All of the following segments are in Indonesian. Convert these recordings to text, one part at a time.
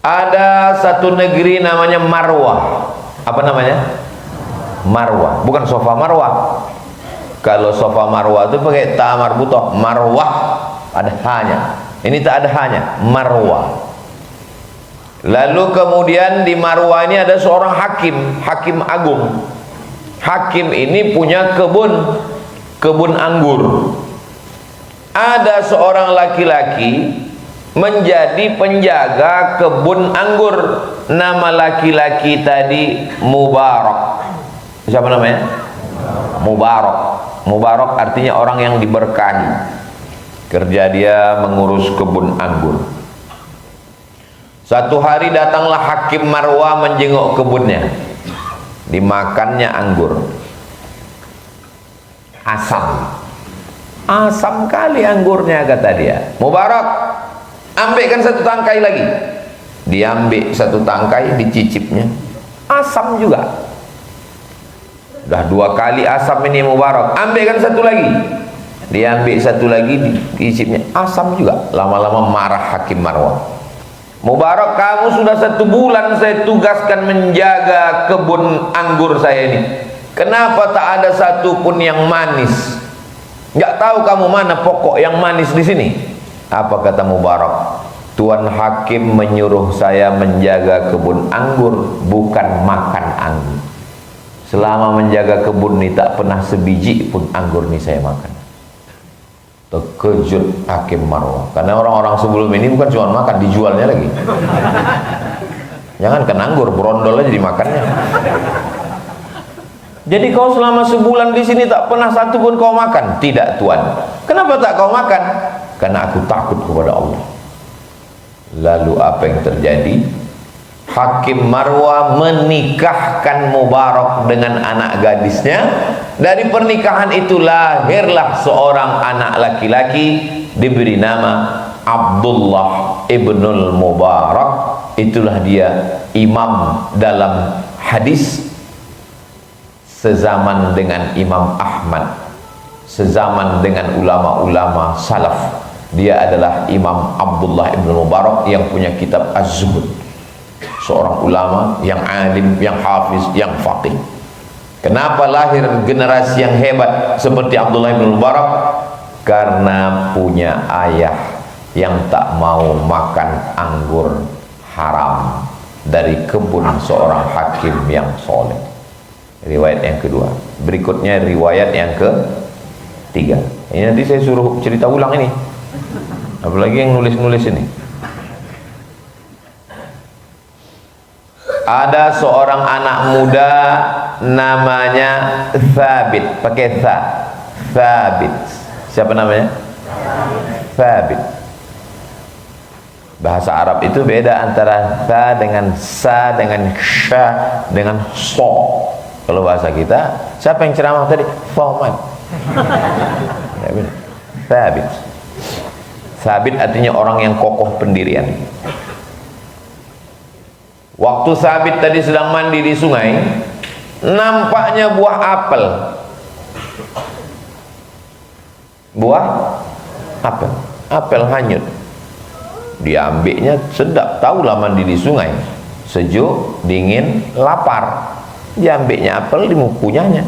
Ada satu negeri namanya Marwah. Apa namanya? Marwah, bukan Sofa Marwah. Kalau Sofa Marwah itu pakai ta marbutoh, Marwah ada hanya. Ini tak ada hanya, Marwah. Lalu kemudian di Marwah ini ada seorang hakim, hakim agung. Hakim ini punya kebun anggur. Ada seorang laki-laki menjadi penjaga kebun anggur. Nama laki-laki tadi Mubarak. Siapa namanya? Mubarak. Mubarak artinya orang yang diberkahi. Kerja dia mengurus kebun anggur. Satu hari datanglah hakim Marwah menjenguk kebunnya. Dimakannya anggur. Asam kali anggurnya, kata dia. Mubarak, ambilkan satu tangkai lagi. Diambil satu tangkai, dicicipnya. Asam juga. Dah 2 kali asam ini Mubarak. Ambilkan satu lagi. Diambil satu lagi, dicicipnya. Asam juga. Lama-lama marah hakim Marwah. Mubarak, kamu sudah 1 bulan saya tugaskan menjaga kebun anggur saya ini. Kenapa tak ada satu pun yang manis? Nggak tahu kamu mana pokok yang manis di sini? Apa kata Mubarak? Tuan hakim menyuruh saya menjaga kebun anggur, bukan makan anggur. Selama menjaga kebun ini tak pernah sebiji pun anggur ini saya makan. Terkejut hakim Marwah, karena orang-orang sebelum ini bukan cuma makan, dijualnya lagi. Jangan kan anggur, berondol aja dimakannya. Jadi kau selama sebulan di sini tak pernah satu pun kau makan? Tidak, Tuan. Kenapa tak kau makan? Karena aku takut kepada Allah. Lalu apa yang terjadi? Hakim Marwah menikahkan Mubarak dengan anak gadisnya. Dari pernikahan itu lahirlah seorang anak laki-laki, diberi nama Abdullah ibnul Mubarak. Itulah dia imam dalam hadis, sezaman dengan Imam Ahmad, sezaman dengan ulama-ulama salaf. Dia adalah Imam Abdullah ibn Mubarak yang punya kitab Az-Zuhud. Seorang ulama yang alim, yang hafiz, yang faqih. Kenapa lahir generasi yang hebat seperti Abdullah ibn Mubarak? Karena punya ayah yang tak mau makan anggur haram dari kebun seorang hakim yang soleh. Riwayat yang kedua. Berikutnya riwayat yang ketiga. Ini nanti saya suruh cerita ulang ini, apalagi yang nulis-nulis ini. Ada seorang anak muda namanya Thabit, pakai tha. Thabit. Siapa namanya? Thabit. Bahasa Arab itu beda antara tha dengan sa dengan sha dengan so. Kalau bahasa kita, siapa yang ceramah tadi? Thoman. Thabit. Thabit artinya orang yang kokoh pendirian. Waktu Thabit tadi sedang mandi di sungai, nampaknya buah apel. Buah apel. Apel hanyut. Diambilnya sedap, tahulah mandi di sungai. Sejuk, dingin, lapar. Diambilnya apel, dimukunyahnya,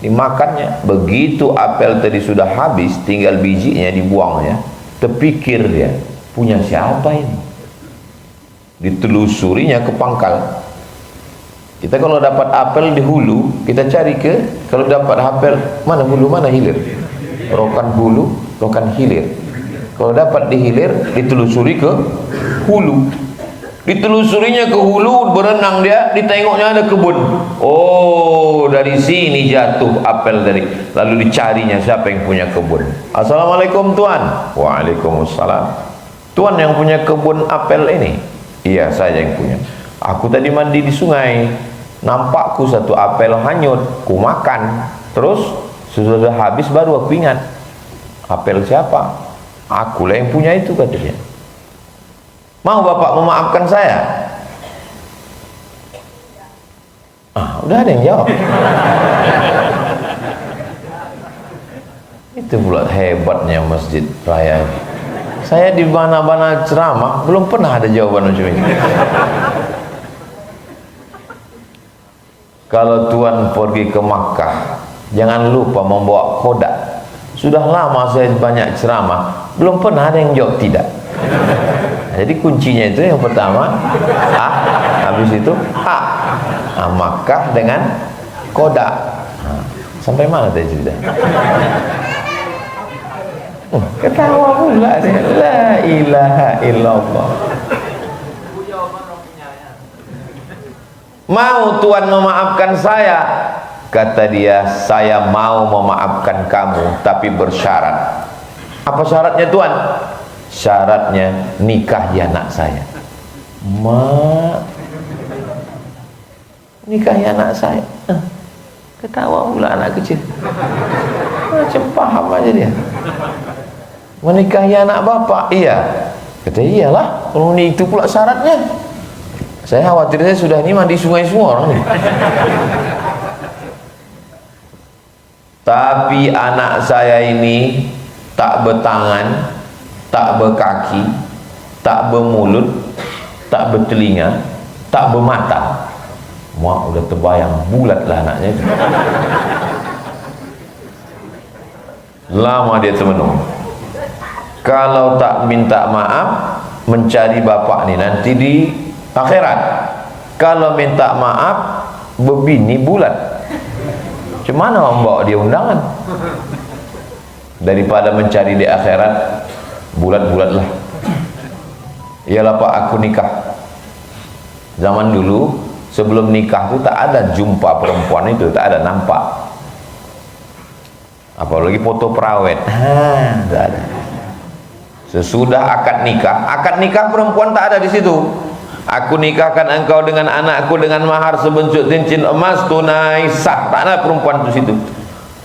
dimakannya. Begitu apel tadi sudah habis, tinggal bijinya dibuangnya. Terpikir dia, punya siapa ini? Ditelusurinya ke pangkal. Kita kalau dapat apel di hulu, kita cari ke, kalau dapat apel mana hulu mana hilir, rokan hulu rokan hilir. Kalau dapat di hilir, ditelusuri ke hulu. Ditelusurinya ke hulu, berenang dia, ditengoknya ada kebun. Oh, dari sini jatuh apel tadi. Lalu dicarinya siapa yang punya kebun. Assalamualaikum Tuan. Waalaikumsalam. Tuan yang punya kebun apel ini? Iya, saya yang punya. Aku tadi mandi di sungai, nampakku satu apel hanyut, ku makan. Terus sudah habis baru aku ingat, apel siapa? Akulah yang punya itu, katanya. Mau Bapak memaafkan saya? Udah ada yang jawab. Itu pula hebatnya Masjid Raya. Saya di mana-mana ceramah belum pernah ada jawaban macam ini. Kalau tuan pergi ke Makkah, jangan lupa membawa kodak. Sudah lama saya banyak ceramah, belum pernah ada yang jawab tidak. Jadi kuncinya itu yang pertama A, habis itu A. Makkah dengan kodak. Sampai mana tadi cerita? Ketawa pula dia. La ilaha illallah. Mau Tuhan memaafkan saya? Kata dia, saya mau memaafkan kamu, tapi bersyarat. Apa syaratnya Tuhan? Syaratnya nikahi anak saya. Nikahi anak saya. Ketawa pula anak kecil. Macam paham aja dia. Menikahi anak bapak? Iya. Kata iyalah, kalau ini itu pula syaratnya. Saya khawatir saya sudah ini mandi sungai semua orang nih. Tapi anak saya ini tak bertangan, tak berkaki, tak bermulut, tak bertelinga, tak bermata. Wah, udah terbayang bulat lah anaknya itu. Lama dia termenung. Kalau tak minta maaf, mencari bapak nih nanti di akhirat. Kalau minta maaf, berbini bulat. Cuma mana membawa dia undangan? Daripada mencari di akhirat, bulat-bulat lah. Iyalah Pak, aku nikah. Zaman dulu, sebelum nikah itu tak ada jumpa perempuan itu, tak ada nampak. Apalagi foto perawet, tak ada. Sesudah akad nikah perempuan tak ada di situ. Aku nikahkan engkau dengan anakku dengan mahar sebuncuk cincin emas tunai sah. Tak ada perempuan di situ.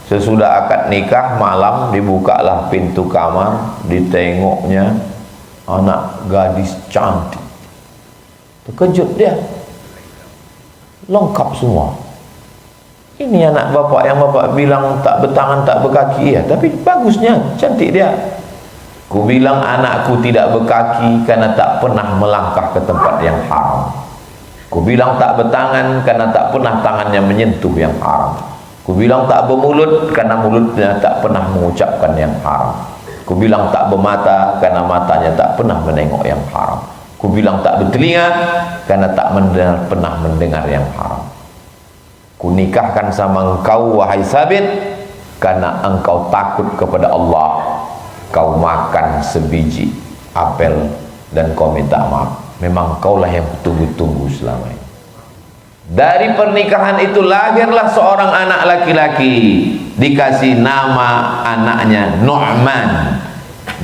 Sesudah akad nikah malam dibukalah pintu kamar, ditengoknya anak gadis cantik. Terkejut dia. Lengkap semua. Ini anak bapak yang bapak bilang tak bertangan tak berkaki ya, tapi bagusnya, cantik dia. Ku bilang anakku tidak berkaki karena tak pernah melangkah ke tempat yang haram. Ku bilang tak bertangan karena tak pernah tangannya menyentuh yang haram. Ku bilang tak bermulut karena mulutnya tak pernah mengucapkan yang haram. Ku bilang tak bermata karena matanya tak pernah menengok yang haram. Ku bilang tak bertelinga karena tak pernah mendengar yang haram. Ku nikahkan sama engkau wahai Sabit karena engkau takut kepada Allah. Kau makan sebiji apel dan kau minta maaf. Memang kaulah yang tunggu-tunggu selama ini. Dari pernikahan itu lahirlah seorang anak laki-laki, dikasih nama anaknya Nu'man.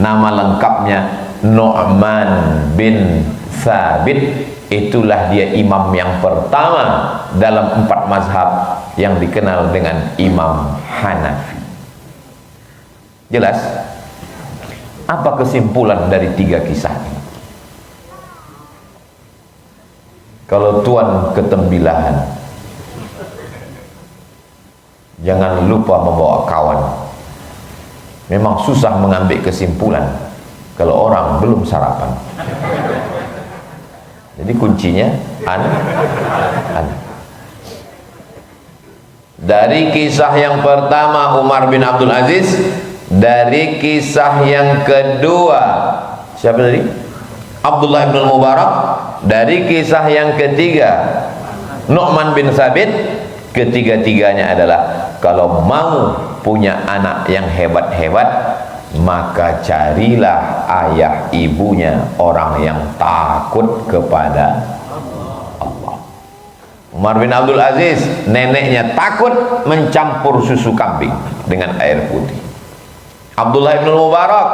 Nama lengkapnya Nu'man bin Thabit. Itulah dia imam yang pertama dalam 4 mazhab yang dikenal dengan Imam Hanafi. Jelas? Apa kesimpulan dari 3 kisah ini? Kalau tuan ketembilahan, jangan lupa membawa kawan. Memang susah mengambil kesimpulan kalau orang belum sarapan. Jadi kuncinya dari kisah yang pertama Umar bin Abdul Aziz, dari kisah yang kedua siapa tadi? Abdullah bin Mubarak, dari kisah yang ketiga Nu'man bin Thabit. Ketiga-tiganya adalah kalau mau punya anak yang hebat-hebat, maka carilah ayah ibunya orang yang takut kepada Allah. Umar bin Abdul Aziz, neneknya takut mencampur susu kambing dengan air putih. Abdullah bin Mubarak,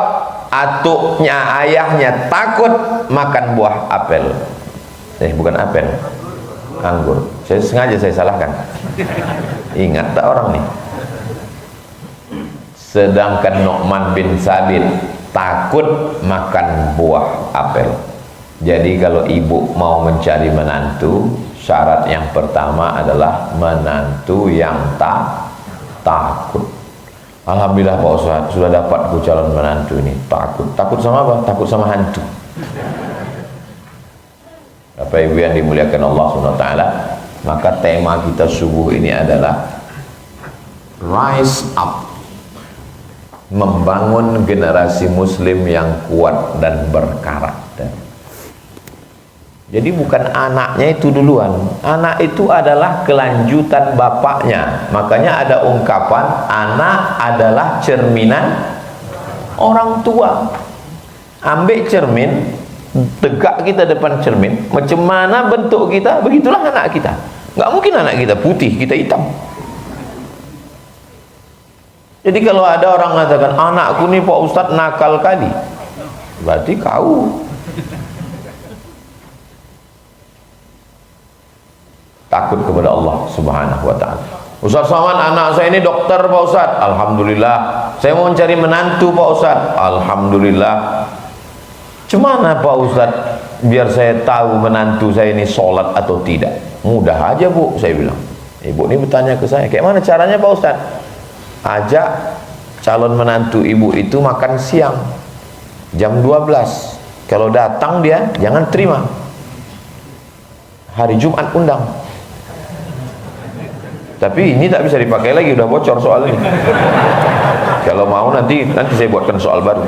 atuknya ayahnya takut makan buah apel. Bukan apel, anggur. Sengaja saya salahkan. Ingat tak orang nih? Sedangkan Nu'man bin Thabit takut makan buah apel. Jadi kalau ibu mau mencari menantu, syarat yang pertama adalah menantu yang takut. Alhamdulillah Pak Ustaz, sudah dapat ku calon menantu ini. Takut sama apa? Takut sama hantu. Bapak Ibu yang dimuliakan Allah SWT, maka tema kita subuh ini adalah Rise Up, membangun generasi muslim yang kuat dan berkarakter. Jadi bukan anaknya itu duluan, anak itu adalah kelanjutan bapaknya. Makanya ada ungkapan anak adalah cerminan orang tua. Ambil cermin, tegak kita depan cermin, macam mana bentuk kita, begitulah anak kita. Nggak mungkin anak kita putih, kita hitam. Jadi kalau ada orang mengatakan anakku nih Pak Ustadz nakal kali, berarti kau takut kepada Allah Subhanahu wa ta'ala. Ustaz Somad, anak saya ini dokter Pak Ustadz. Alhamdulillah. Saya mau mencari menantu Pak Ustadz. Alhamdulillah. Cemana Pak Ustadz biar saya tahu menantu saya ini sholat atau tidak? Mudah aja Bu, saya bilang. Ibu ini bertanya ke saya, kayak mana caranya Pak Ustadz? Ajak calon menantu ibu itu makan siang jam 12. Kalau datang dia jangan terima. Hari Jumat undang. Tapi ini tak bisa dipakai lagi, udah bocor soal ini. Kalau mau nanti saya buatkan soal baru.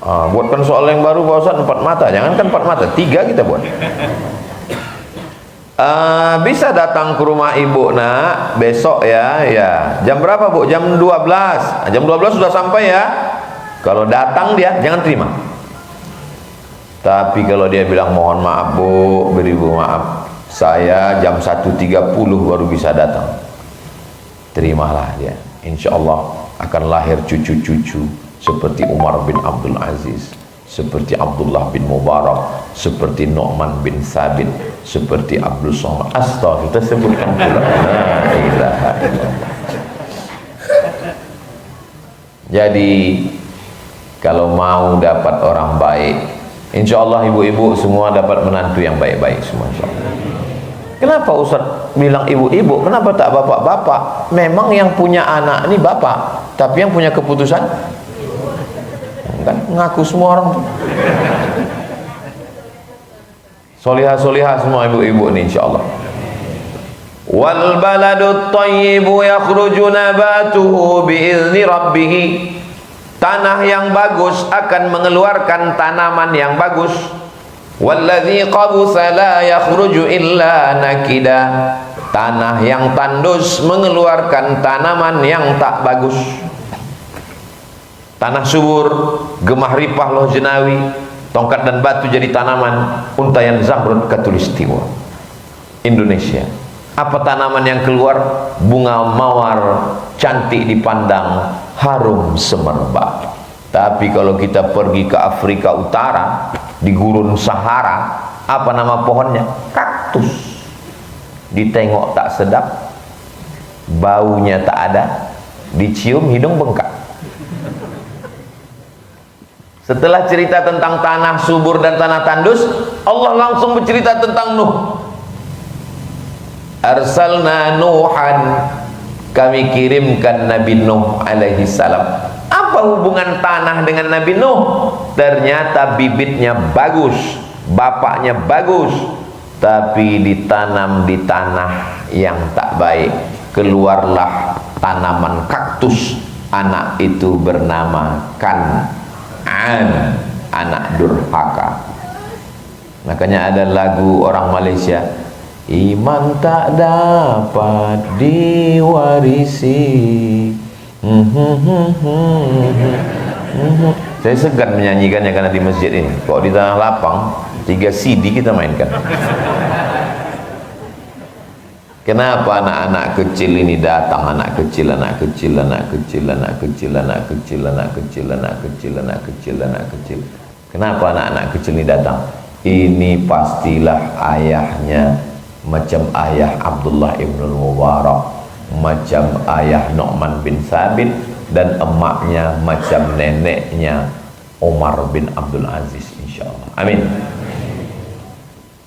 Buatkan soal yang baru Pak Ustadz, 4 mata. Jangan kan 4 mata, 3 kita buat. Bisa datang ke rumah ibu nak besok ya. Jam berapa Bu? Jam 12. Jam 12 sudah sampai ya. Kalau datang dia jangan terima. Tapi kalau dia bilang mohon maaf Bu, beribu maaf, saya jam 1.30 baru bisa datang, terimalah dia. Insya Allah akan lahir cucu-cucu seperti Umar bin Abdul Aziz, seperti Abdullah bin Mubarak, seperti Nu'man bin Sabit, seperti Abdul Somad. Astaghfirullah, kita sebutkan pula. La ilaha illallah. Jadi kalau mau dapat orang baik, insya Allah ibu-ibu semua dapat menantu yang baik-baik semua, insya Allah. Kenapa Ustaz bilang ibu-ibu, kenapa tak bapak-bapak? Memang yang punya anak ini bapak, tapi yang punya keputusan kan ngaku semua orang. Solihah-solihah semua ibu-ibu ini insya Allah. Wal baladut thayyibu yakhruju nabatuhu biizni rabbih. Tanah yang bagus akan mengeluarkan tanaman yang bagus. Walladzi qabusa la yakhruju illa nakida. Tanah yang tandus mengeluarkan tanaman yang tak bagus. Tanah subur, gemah ripah loh jenawi, tongkat dan batu jadi tanaman, untayan zamrud katulistiwa. Indonesia. Apa tanaman yang keluar? Bunga mawar, cantik dipandang, harum semerbak. Tapi kalau kita pergi ke Afrika Utara, di gurun Sahara, apa nama pohonnya? Kaktus. Ditengok tak sedap, baunya tak ada, dicium hidung bengkak. Setelah cerita tentang tanah subur dan tanah tandus, Allah langsung bercerita tentang Nuh. Arsalna Nuhan, kami kirimkan Nabi Nuh alaihi salam. Apa hubungan tanah dengan Nabi Nuh? Ternyata bibitnya bagus, bapaknya bagus, tapi ditanam di tanah yang tak baik, keluarlah tanaman kaktus. Anak itu bernama Kan'an, anak durhaka. Makanya ada lagu orang Malaysia, iman tak dapat diwarisi. Saya segan menyanyikannya karena di masjid ini. Kalau di tanah lapang 3 CD kita mainkan. Kenapa anak-anak kecil ini datang? Anak kecil, anak kecil, anak kecil, anak kecil, anak kecil, anak kecil, anak kecil, anak kecil, anak kecil. Kenapa anak-anak kecil ini datang? Ini pastilah ayahnya macam ayah Abdullah ibn Mubarak, macam ayah Nu'man bin Sabit, dan emaknya macam neneknya Umar bin Abdul Aziz, insyaallah. Amin.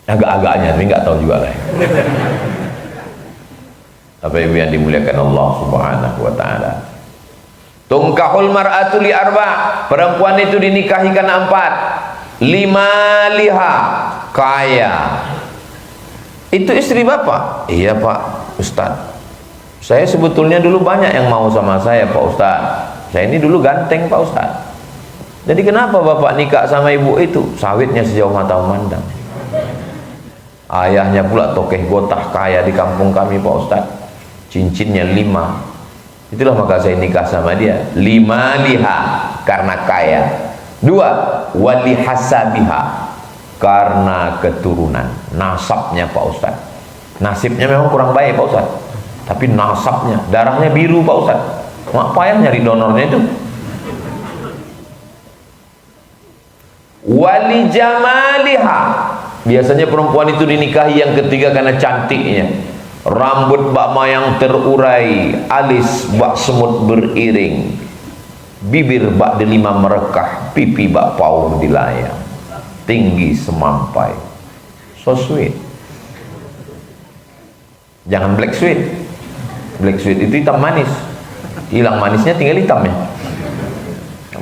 Agak-agaknya, tapi nggak tahu juga lah. Apa ibu yang dimuliakan Allah Subhanahu wa taala. Tungkahul mar'atu li arba', perempuan itu dinikahi karena 4. Lima liha, kaya. Itu istri bapak? Iya pak Ustaz, saya sebetulnya dulu banyak yang mau sama saya Pak Ustaz. Saya ini dulu ganteng Pak Ustaz. Jadi kenapa bapak nikah sama ibu itu? Sawitnya sejauh mata memandang. Ayahnya pula tokeh gotah kaya di kampung kami Pak Ustaz. Cincinnya 5. Itulah maka saya nikah sama dia. 5 liha, karena kaya. 2 wali hasabiha, karena keturunan, nasabnya Pak Ustaz. Nasibnya memang kurang baik Pak Ustaz, tapi nasabnya, darahnya biru Pak Ustaz. Mak payah nyari donornya itu. Wali jamaliha, biasanya perempuan itu dinikahi yang ketiga karena cantiknya. Rambut bak mayang terurai, alis bak semut beriring, bibir bak delima merekah, pipi bak paung dilayang, tinggi semampai. So sweet. Jangan black sweet. Black sweet itu hitam manis, hilang manisnya tinggal hitamnya.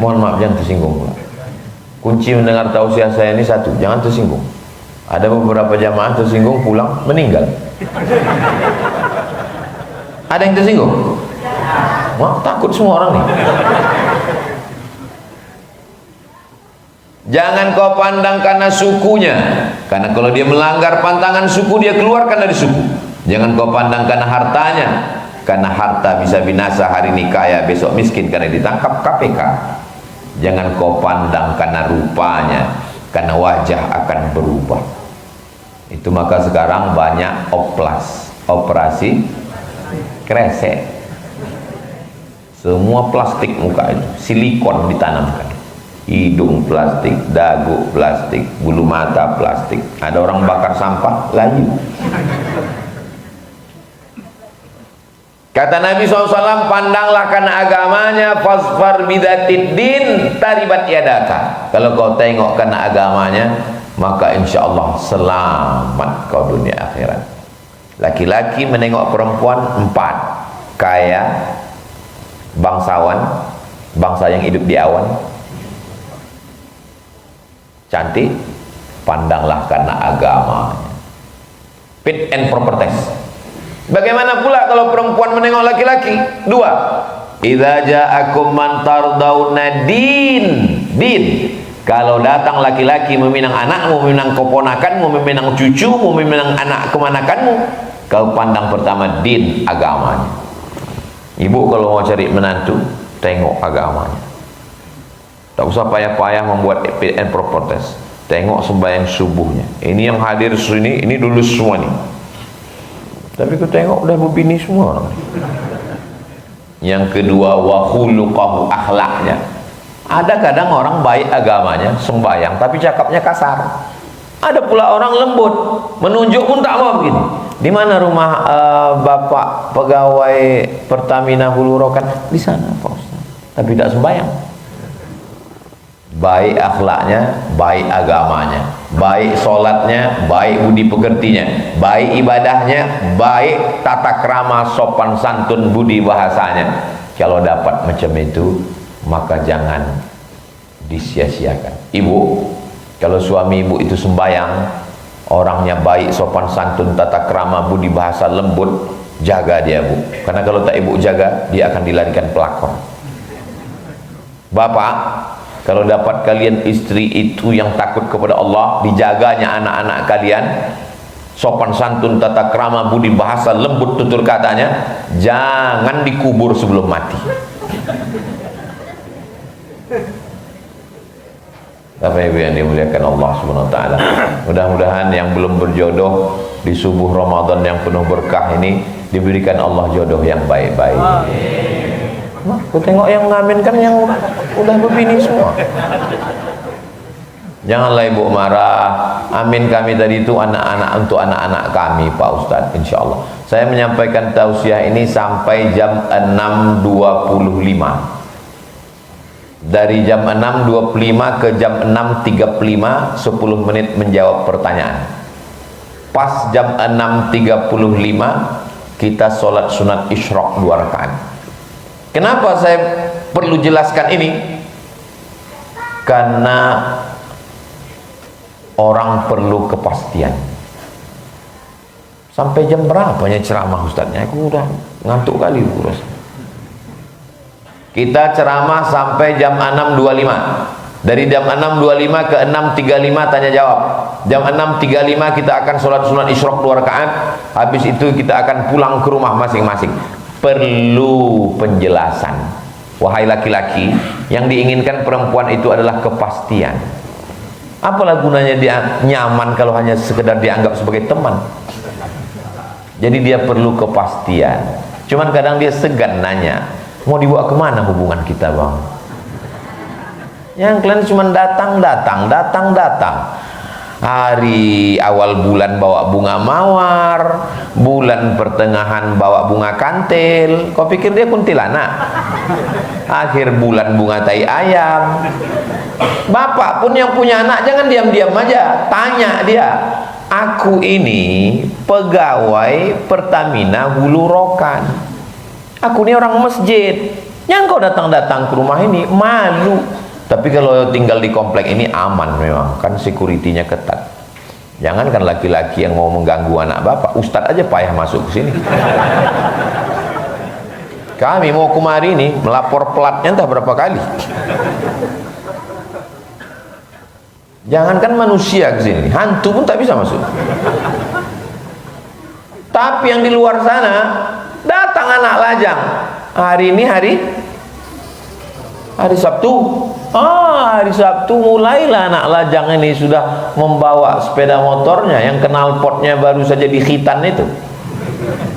Mohon maaf, jangan tersinggung. Kunci mendengar tausiah saya ini satu, jangan tersinggung. Ada beberapa jamaah tersinggung pulang meninggal. Ada yang tersinggung? Wah, takut semua orang nih. Jangan kau pandang karena sukunya, karena kalau dia melanggar pantangan suku, dia keluarkan dari suku. Jangan kau pandang karena hartanya, karena harta bisa binasa, hari ini kaya, besok miskin karena ditangkap KPK. Jangan kau pandang karena rupanya, karena wajah akan berubah. Itu maka sekarang banyak oplas, operasi kresek. Semua plastik muka itu, silikon ditanamkan. Hidung plastik, dagu plastik, bulu mata plastik. Ada orang bakar sampah, layu. Kata Nabi SAW, pandanglah karena agamanya, fasfar bidatid din taribat yadaka. Kalau kau tengok karena agamanya, maka insya Allah selamat kau dunia akhirat. Laki-laki menengok perempuan 4. Kaya, bangsawan, bangsa yang hidup di awan, cantik, pandanglah karena agama. Fit and proper test. Bagaimana pula kalau perempuan menengok laki-laki? 2. Idza ja'akum man tardawna din. Kalau datang laki-laki meminang anakmu, meminang keponakanmu, meminang cucumu, meminang anak kemanakanmu, kau pandang pertama din, agamanya. Ibu kalau mau cari menantu, tengok agamanya. Tak usah payah-payah membuat fit and proper test. Tengok sembahyang subuhnya. Ini yang hadir sini, ini dulu semua nih. Tapi ku tengok udah berbini semua orang. Yang kedua, wa khuluqahu, akhlaknya. Ada kadang orang baik agamanya, sembahyang tapi cakapnya kasar. Ada pula orang lembut, menunjuk pun tak mau begini. Di mana rumah bapak pegawai Pertamina Hulu Rokan? Di sana Pak Ustaz. Tapi tak sembahyang. Baik akhlaknya, baik agamanya, baik solatnya, baik budi pekertinya, baik ibadahnya, baik tata krama, sopan santun, budi bahasanya. Kalau dapat macam itu, maka jangan disia-siakan. Ibu, kalau suami ibu itu sembahyang, orangnya baik, sopan santun, tata krama, budi bahasa, lembut, jaga dia bu. Karena kalau tak ibu jaga, dia akan dilarikan pelakor. Bapak, kalau dapat kalian istri itu yang takut kepada Allah, dijaganya anak-anak kalian, sopan santun, tata krama, budi bahasa, lembut tutur katanya, jangan dikubur sebelum mati. Bapak Ibu yang dimuliakan Allah Subhanahu wa taala. Mudah-mudahan yang belum berjodoh di subuh Ramadan yang penuh berkah ini diberikan Allah jodoh yang baik-baik. Aku tengok yang ngamen kan yang udah berbini semua. Janganlah ibu marah. Amin kami tadi itu anak-anak, untuk anak-anak kami Pak Ustadz, insya Allah. Saya menyampaikan tausiah ini sampai jam 6.25. Dari jam 6.25 ke jam 6.35, 10 menit menjawab pertanyaan. Pas jam 6.35 kita sholat sunat isyraq 2 rakaat. Kenapa saya perlu jelaskan ini? Karena orang perlu kepastian. Sampai jam berapanya ceramah ustadznya? Aku udah ngantuk kali aku rasa. Kita ceramah sampai jam 6.25. Dari jam 6.25 ke 6.35 tanya jawab. Jam 6.35 kita akan sholat sunat isyraq 2 rakaat. Habis itu kita akan pulang ke rumah masing-masing. Perlu penjelasan. Wahai laki-laki, yang diinginkan perempuan itu adalah kepastian. Apalah gunanya dia nyaman kalau hanya sekedar dianggap sebagai teman? Jadi dia perlu kepastian. Cuman kadang dia segan nanya, mau dibawa kemana hubungan kita, bang? Yang kalian cuma datang. Hari awal bulan bawa bunga mawar, bulan pertengahan bawa bunga kantil. Kau pikir dia kuntilanak? Akhir bulan bunga tai ayam. Bapak pun yang punya anak jangan diam-diam aja, tanya dia. Aku ini pegawai Pertamina Hulu Rokan. Aku ini orang masjid. Yang kau datang-datang ke rumah ini malu. Tapi kalau tinggal di komplek ini aman memang, kan security-nya ketat. Jangankan laki-laki yang mau mengganggu anak bapak, ustadz aja payah masuk ke sini. Kami mau kemari ini melapor pelatnya entah berapa kali. Jangankan manusia ke sini, hantu pun tak bisa masuk. Tapi yang di luar sana datang anak lajang. Hari ini hari Sabtu. Hari Sabtu mulailah anak lajang ini sudah membawa sepeda motornya yang knalpotnya baru saja dikhitan itu.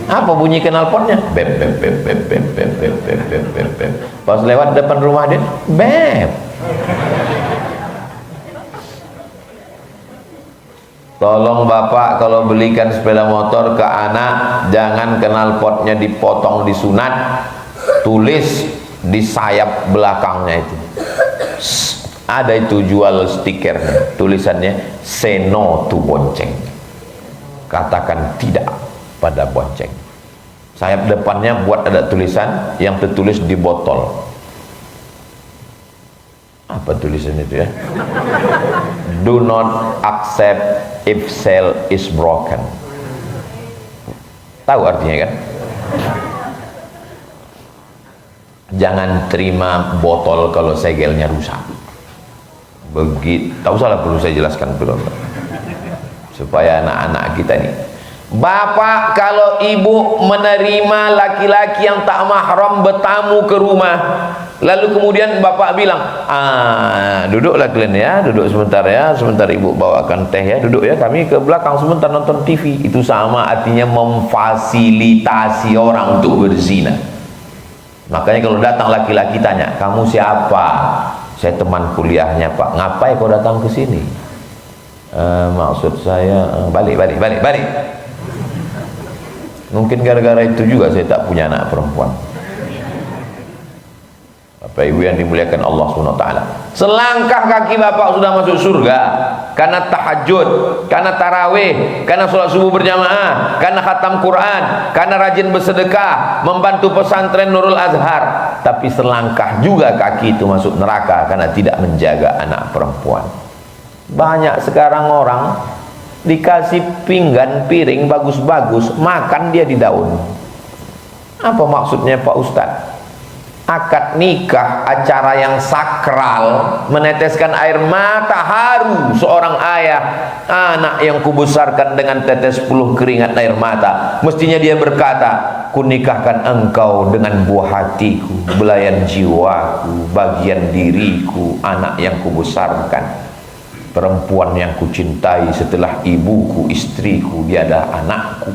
Apa bunyi knalpotnya? Bep bep bep bep bep bep bep bep bep bep bep. Pas lewat depan rumah dia, bep. Tolong bapak kalau belikan sepeda motor ke anak, jangan knalpotnya dipotong disunat, tulis di sayap belakangnya itu. Ada itu jual stikernya, tulisannya say no to bonceng, katakan tidak pada bonceng. Sayap depannya buat ada tulisan yang tertulis di botol. Apa tulisan itu ya? Do not accept if cell is broken. Tahu artinya kan? Jangan terima botol kalau segelnya rusak. Begitu, tak usahlah perlu saya jelaskan belum, supaya anak-anak kita nih. Bapak kalau ibu menerima laki-laki yang tak mahram bertamu ke rumah, lalu kemudian bapak bilang, duduklah kalian ya, duduk sebentar ya, sebentar ibu bawakan teh ya, duduk ya, kami ke belakang sebentar nonton TV. Itu sama artinya memfasilitasi orang untuk berzina. Makanya kalau datang laki-laki tanya, kamu siapa? Saya teman kuliahnya pak. Ngapain kau datang ke sini? Maksud saya balik. Mungkin gara-gara itu juga saya tak punya anak perempuan. Bapak ibu yang dimuliakan Allah SWT, selangkah kaki bapak sudah masuk surga karena tahajud, karena tarawih, karena sholat subuh berjamaah, karena khatam Quran, karena rajin bersedekah, membantu pesantren Nurul Azhar. Tapi selangkah juga kaki itu masuk neraka karena tidak menjaga anak perempuan. Banyak sekarang orang dikasih pinggan piring bagus-bagus, makan dia di daun. Apa maksudnya Pak Ustadz? Akad nikah, acara yang sakral, meneteskan air mata haru seorang ayah, anak yang kubesarkan dengan tetes puluh keringat air mata. Mestinya dia berkata, kunikahkan engkau dengan buah hatiku, belayan jiwaku, bagian diriku, anak yang kubesarkan, perempuan yang kucintai setelah ibuku, istriku, dia adalah anakku.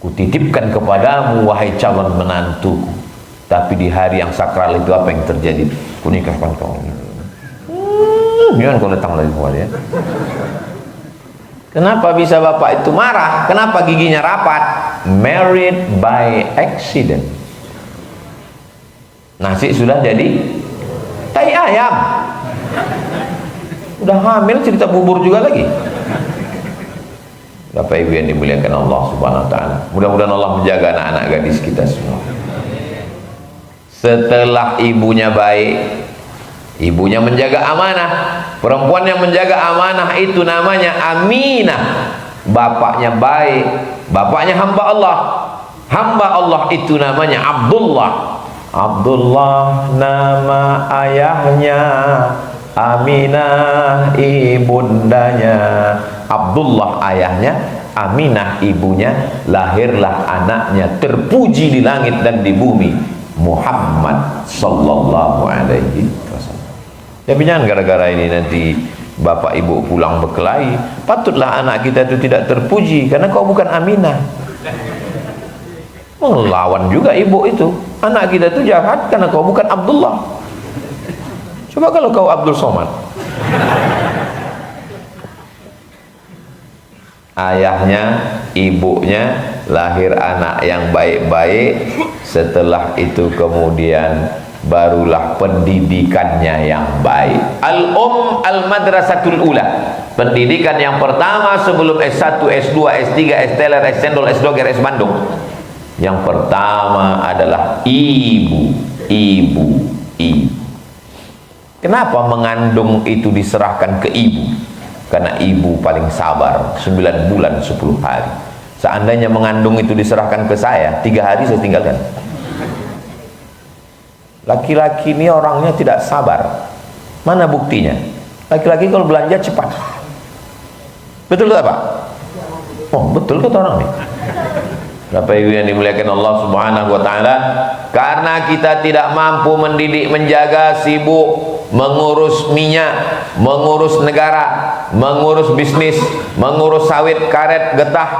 Kutitipkan kepadamu wahai calon menantuku. Tapi di hari yang sakral itu apa yang terjadi? Kunikahkan kau. Jangan kau datang lagi ya. Kenapa bisa bapak itu marah? Kenapa giginya rapat? Married by accident. Nasi sudah jadi tai ayam. Udah hamil cerita bubur juga lagi. Bapak Ibu yang dimuliakan Allah Subhanahu wa taala. Mudah-mudahan Allah menjaga anak-anak gadis kita semua. Setelah ibunya baik, ibunya menjaga amanah. Perempuan yang menjaga amanah itu namanya aminah. Bapaknya baik, bapaknya hamba Allah. Hamba Allah itu namanya Abdullah. Abdullah nama ayahnya, Aminah ibundanya. Abdullah ayahnya, Aminah ibunya. Lahirlah anaknya terpuji di langit dan di bumi, Muhammad sallallahu alaihi wasallam. Tapi jangan gara-gara ini nanti bapak ibu pulang berkelahi. Patutlah anak kita itu tidak terpuji karena kau bukan Aminah. Melawan juga ibu itu. Anak kita itu jahat karena kau bukan Abdullah. Coba kalau kau Abdul Somad. Ayahnya, ibunya lahir anak yang baik-baik. Setelah itu kemudian barulah pendidikannya yang baik. Al-madrasatul ula. Pendidikan yang pertama sebelum S1, S2, S3, S-teler, S-cendol, S-doger, S-bandung. Yang pertama adalah ibu. Kenapa mengandung itu diserahkan ke ibu? Karena ibu paling sabar, 9 bulan 10 hari. Seandainya mengandung itu diserahkan ke saya, 3 hari saya tinggalkan. Laki-laki ini orangnya tidak sabar. Mana buktinya? Laki-laki kalau belanja cepat. Betul tak Pak? Oh betul kata orang ini. Bapak Ibu yang dimuliakan Allah Subhanahu wa taala, karena kita tidak mampu mendidik, menjaga, sibuk mengurus minyak, mengurus negara, mengurus bisnis, mengurus sawit, karet, getah,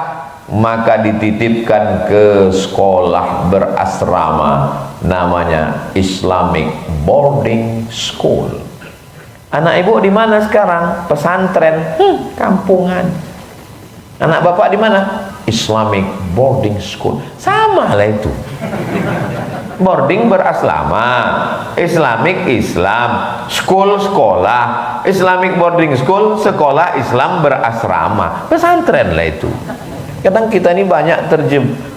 maka dititipkan ke sekolah berasrama namanya Islamic Boarding School. Anak ibu di mana sekarang? Pesantren, kampungan. Anak bapak di mana? Islamic Boarding School. Sama lah itu. Boarding berasrama, Islamic Islam, school sekolah, Islamic Boarding School sekolah Islam berasrama, pesantren lah itu. Kadang kita ini banyak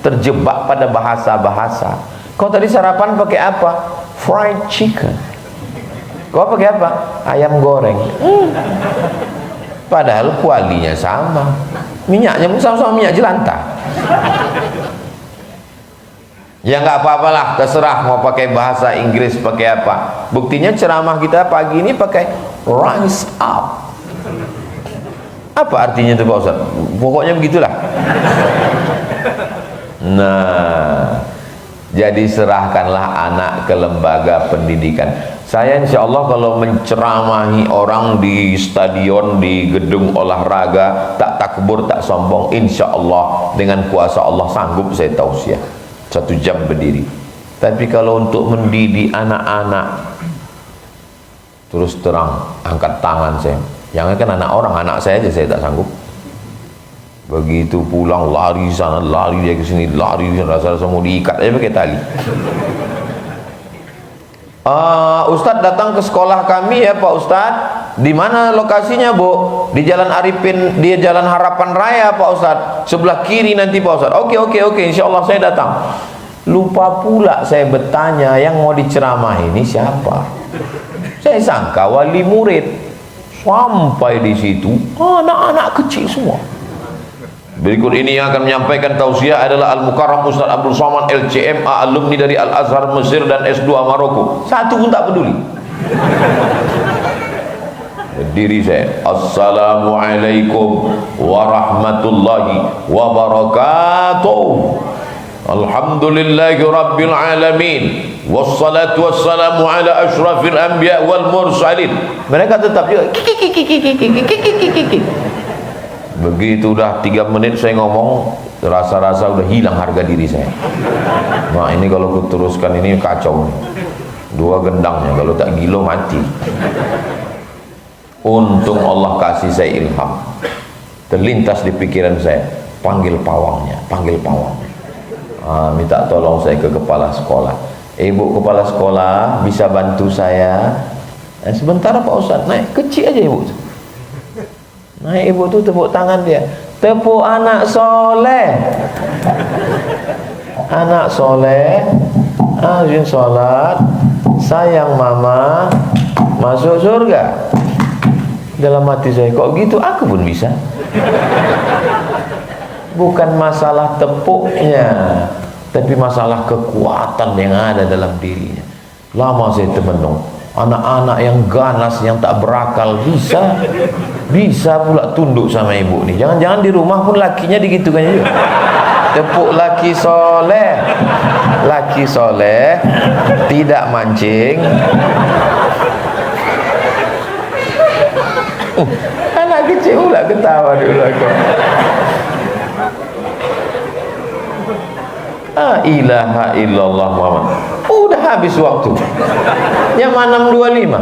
terjebak pada bahasa-bahasa. Kau tadi sarapan pakai apa? Fried chicken. Kau pakai apa? Ayam goreng. Padahal kualinya sama, minyaknya pun sama-sama minyak jelantah. Ya nggak apa-apalah, terserah mau pakai bahasa Inggris pakai apa. Buktinya ceramah kita pagi ini pakai rise up. Apa artinya itu Pak Ustaz? Pokoknya begitulah. Nah, jadi serahkanlah anak ke lembaga pendidikan. Saya insya Allah kalau menceramahi orang di stadion, di gedung olahraga, tak takbur, tak sombong, insya Allah dengan kuasa Allah sanggup saya tausiah 1 jam berdiri. Tapi kalau untuk mendidik anak-anak, terus terang angkat tangan saya. Jangan kan anak orang, anak saya aja saya tak sanggup. Begitu pulang lari sana, lari dia ke sini, lari rasa-rasa mau diikat aja pakai tali. Ustadz datang ke sekolah kami ya Pak Ustadz. Di mana lokasinya Bu? Di Jalan Arifin, di Jalan Harapan Raya Pak Ustadz. Sebelah kiri nanti Pak Ustadz. Oke, insya Allah saya datang. Lupa pula saya bertanya yang mau diceramah ini siapa. Saya sangka wali murid. Sampai di situ anak-anak kecil semua. Berikut ini yang akan menyampaikan tausiah adalah Al-Mukarram Ustaz Abdul Somad LCMA, alumni dari Al-Azhar Mesir dan S2 Maroko. Satu pun tak peduli. Berdiri saya. Assalamualaikum warahmatullahi wabarakatuh. Alhamdulillahi rabbil alamin. Wassalatu wassalamu ala ashrafil anbiya wal mursalin. Mereka tetap juga begitu udah 3 menit saya ngomong, rasa-rasa udah hilang harga diri saya. Nah ini kalau aku teruskan ini kacau nih. 2 gendangnya, kalau tak gilo mati. Untung Allah kasih saya ilham. Terlintas di pikiran saya, panggil pawangnya, panggil pawang. Minta tolong saya ke kepala sekolah. Ibu kepala sekolah bisa bantu saya? Sebentar Pak Ustaz, naik kecil aja ibu. Nah ibu tuh tepuk tangan dia. Tepuk anak soleh. Anak soleh, rajin sholat, sayang mama, masuk surga. Dalam hati saya, kok gitu aku pun bisa. Bukan masalah tepuknya, tapi masalah kekuatan yang ada dalam dirinya. Lama saya temenung, anak-anak yang ganas, yang tak berakal bisa pula tunduk sama ibu nih. Jangan-jangan di rumah pun lakinya digitukan juga. Tepuk laki soleh, tidak mancing. Anak kecil pula ketawa dulu aku. La ilaha illallah Muhammad. Udah habis waktu. Jam 6.25.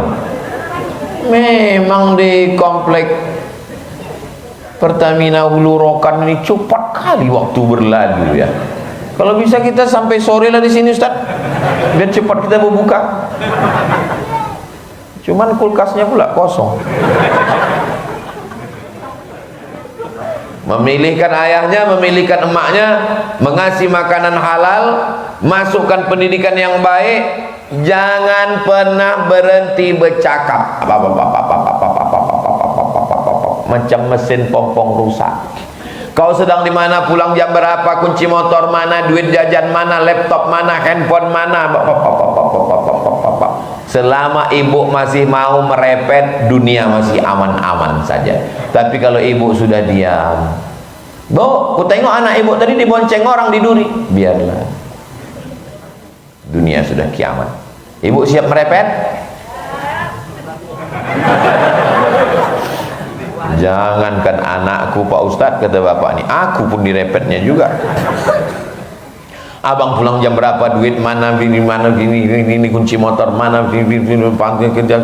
Memang di komplek Pertamina Hulu Rokan ini cepat kali waktu berlalu ya. Kalau bisa kita sampai sore lah di sini Ustaz, biar cepat kita berbuka. Cuman kulkasnya pula kosong. Memilihkan ayahnya, memilihkan emaknya, mengasih makanan halal, masukkan pendidikan yang baik, jangan pernah berhenti bercakap. Macam mesin pompong rusak. Kau sedang di mana, pulang jam berapa, kunci motor mana, duit jajan mana, laptop mana, handphone mana. Selama ibu masih mau merepet, dunia masih aman-aman saja. Tapi kalau ibu sudah diam, Bu, ku tengok anak ibu tadi dibonceng orang di duri, biarlah. Dunia sudah kiamat. Ibu siap merepet? Jangankan anakku Pak Ustadz, kata bapak ini, aku pun direpetnya juga. Abang pulang jam berapa, duit mana, ini mana, ini kunci motor mana, panggil kerja.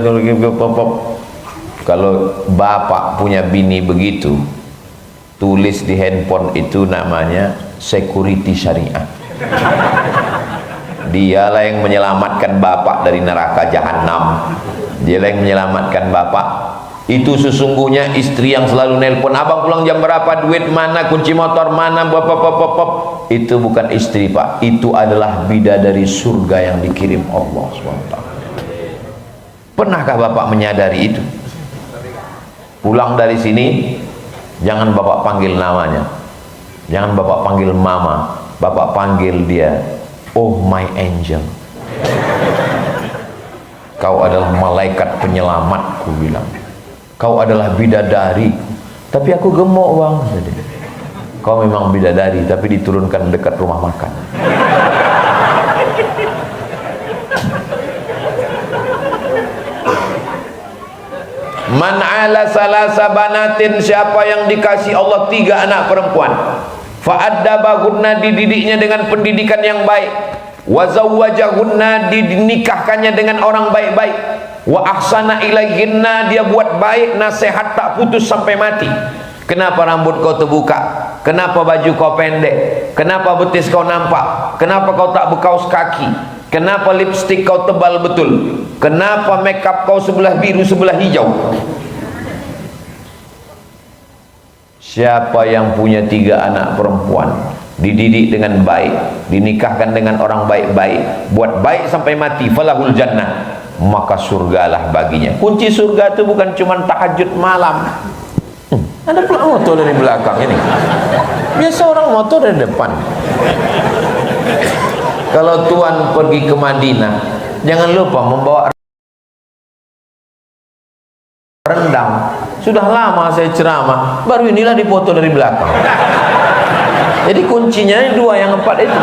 Kalau bapak punya bini begitu, tulis di handphone itu namanya security syariah. Dialah yang menyelamatkan bapak dari neraka jahanam. Dialah yang menyelamatkan bapak. Itu sesungguhnya istri yang selalu nelpon, abang pulang jam berapa, duit mana, kunci motor mana, itu bukan istri Pak, itu adalah bidadari surga yang dikirim Allah SWT. Pernahkah bapak menyadari itu? Pulang dari sini, jangan bapak panggil namanya, jangan bapak panggil mama, bapak panggil dia, oh my angel, kau adalah malaikat penyelamatku, bilang. Kau adalah bidadari, tapi aku gemuk bang. Kau memang bidadari, tapi diturunkan dekat rumah makan. Man ala salasa banatin, siapa yang dikasih Allah 3 anak perempuan, fa'addabahunna, dididiknya dengan pendidikan yang baik, wa zawwajahunna, dinikahkannya dengan orang baik-baik, wa ahsana ilaihinna, dia buat baik, nasihat tak putus sampai mati. Kenapa rambut kau terbuka? Kenapa baju kau pendek? Kenapa betis kau nampak? Kenapa kau tak berkaus kaki? Kenapa lipstik kau tebal betul? Kenapa makeup kau sebelah biru sebelah hijau? Siapa yang punya 3 anak perempuan, dididik dengan baik, dinikahkan dengan orang baik-baik, buat baik sampai mati, falahul jannah, maka surgalah baginya. Kunci surga itu bukan cuma tahajud malam. Ada pula motor dari belakang ini. Biasa orang motor dari depan. Kalau tuan pergi ke Madinah, jangan lupa membawa rendang. Sudah lama saya ceramah, baru inilah dipoto dari belakang. Jadi kuncinya 2 yang 4 itu.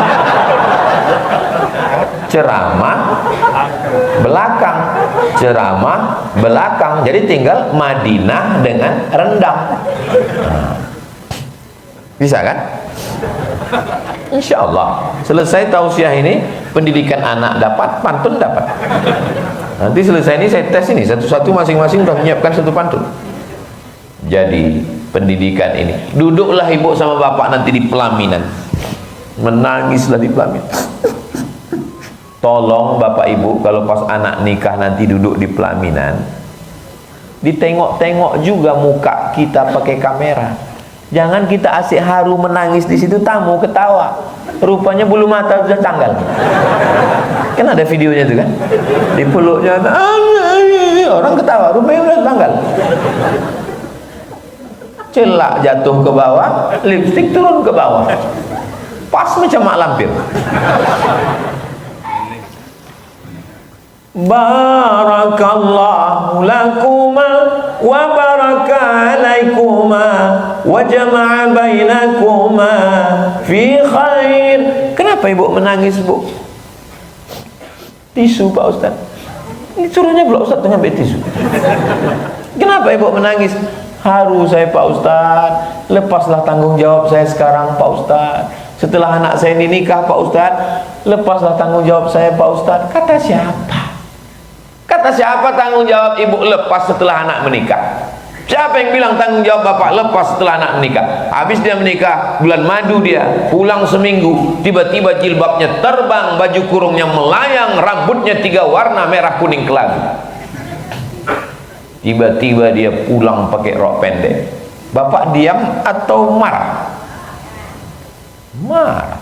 Ceramah belakang, ceramah belakang. Jadi tinggal Madinah dengan rendang. Bisa kan? Insya Allah selesai tausiah ini, pendidikan anak dapat, pantun dapat. Nanti selesai ini saya tes ini satu-satu, masing-masing sudah menyiapkan 1 pantun. Jadi pendidikan ini, duduklah ibu sama bapak nanti di pelaminan, menangislah di pelaminan. Tolong bapak ibu kalau pas anak nikah nanti duduk di pelaminan, ditengok-tengok juga muka kita pakai kamera. Jangan kita asik haru menangis di situ, tamu ketawa. Rupanya bulu mata sudah tanggal. Kan ada videonya tuh kan? Dipeluknya orang ketawa, rupanya sudah tanggal. Celak jatuh ke bawah, lipstik turun ke bawah. Pas macam mak lampir. Barakallahu lakuma wa baraka alaikuma wa jama'a bainakuma fi khair. Kenapa ibu menangis, Bu? Tisu Pak Ustaz. Ini suruhnya pula Ustaz tuh ngambil tisu. Kenapa ibu menangis? Haru saya Pak Ustaz. Lepaslah tanggung jawab saya sekarang Pak Ustaz. Setelah anak saya dinikah Pak Ustaz, lepaslah tanggung jawab saya Pak Ustaz. Kata siapa? Kata siapa tanggung jawab ibu lepas setelah anak menikah? Siapa yang bilang tanggung jawab bapak lepas setelah anak menikah? Habis dia menikah, bulan madu dia, pulang seminggu, tiba-tiba jilbabnya terbang, baju kurungnya melayang, rambutnya 3 warna, merah, kuning, kelabu. Tiba-tiba dia pulang pakai rok pendek. Bapak diam atau marah? Marah.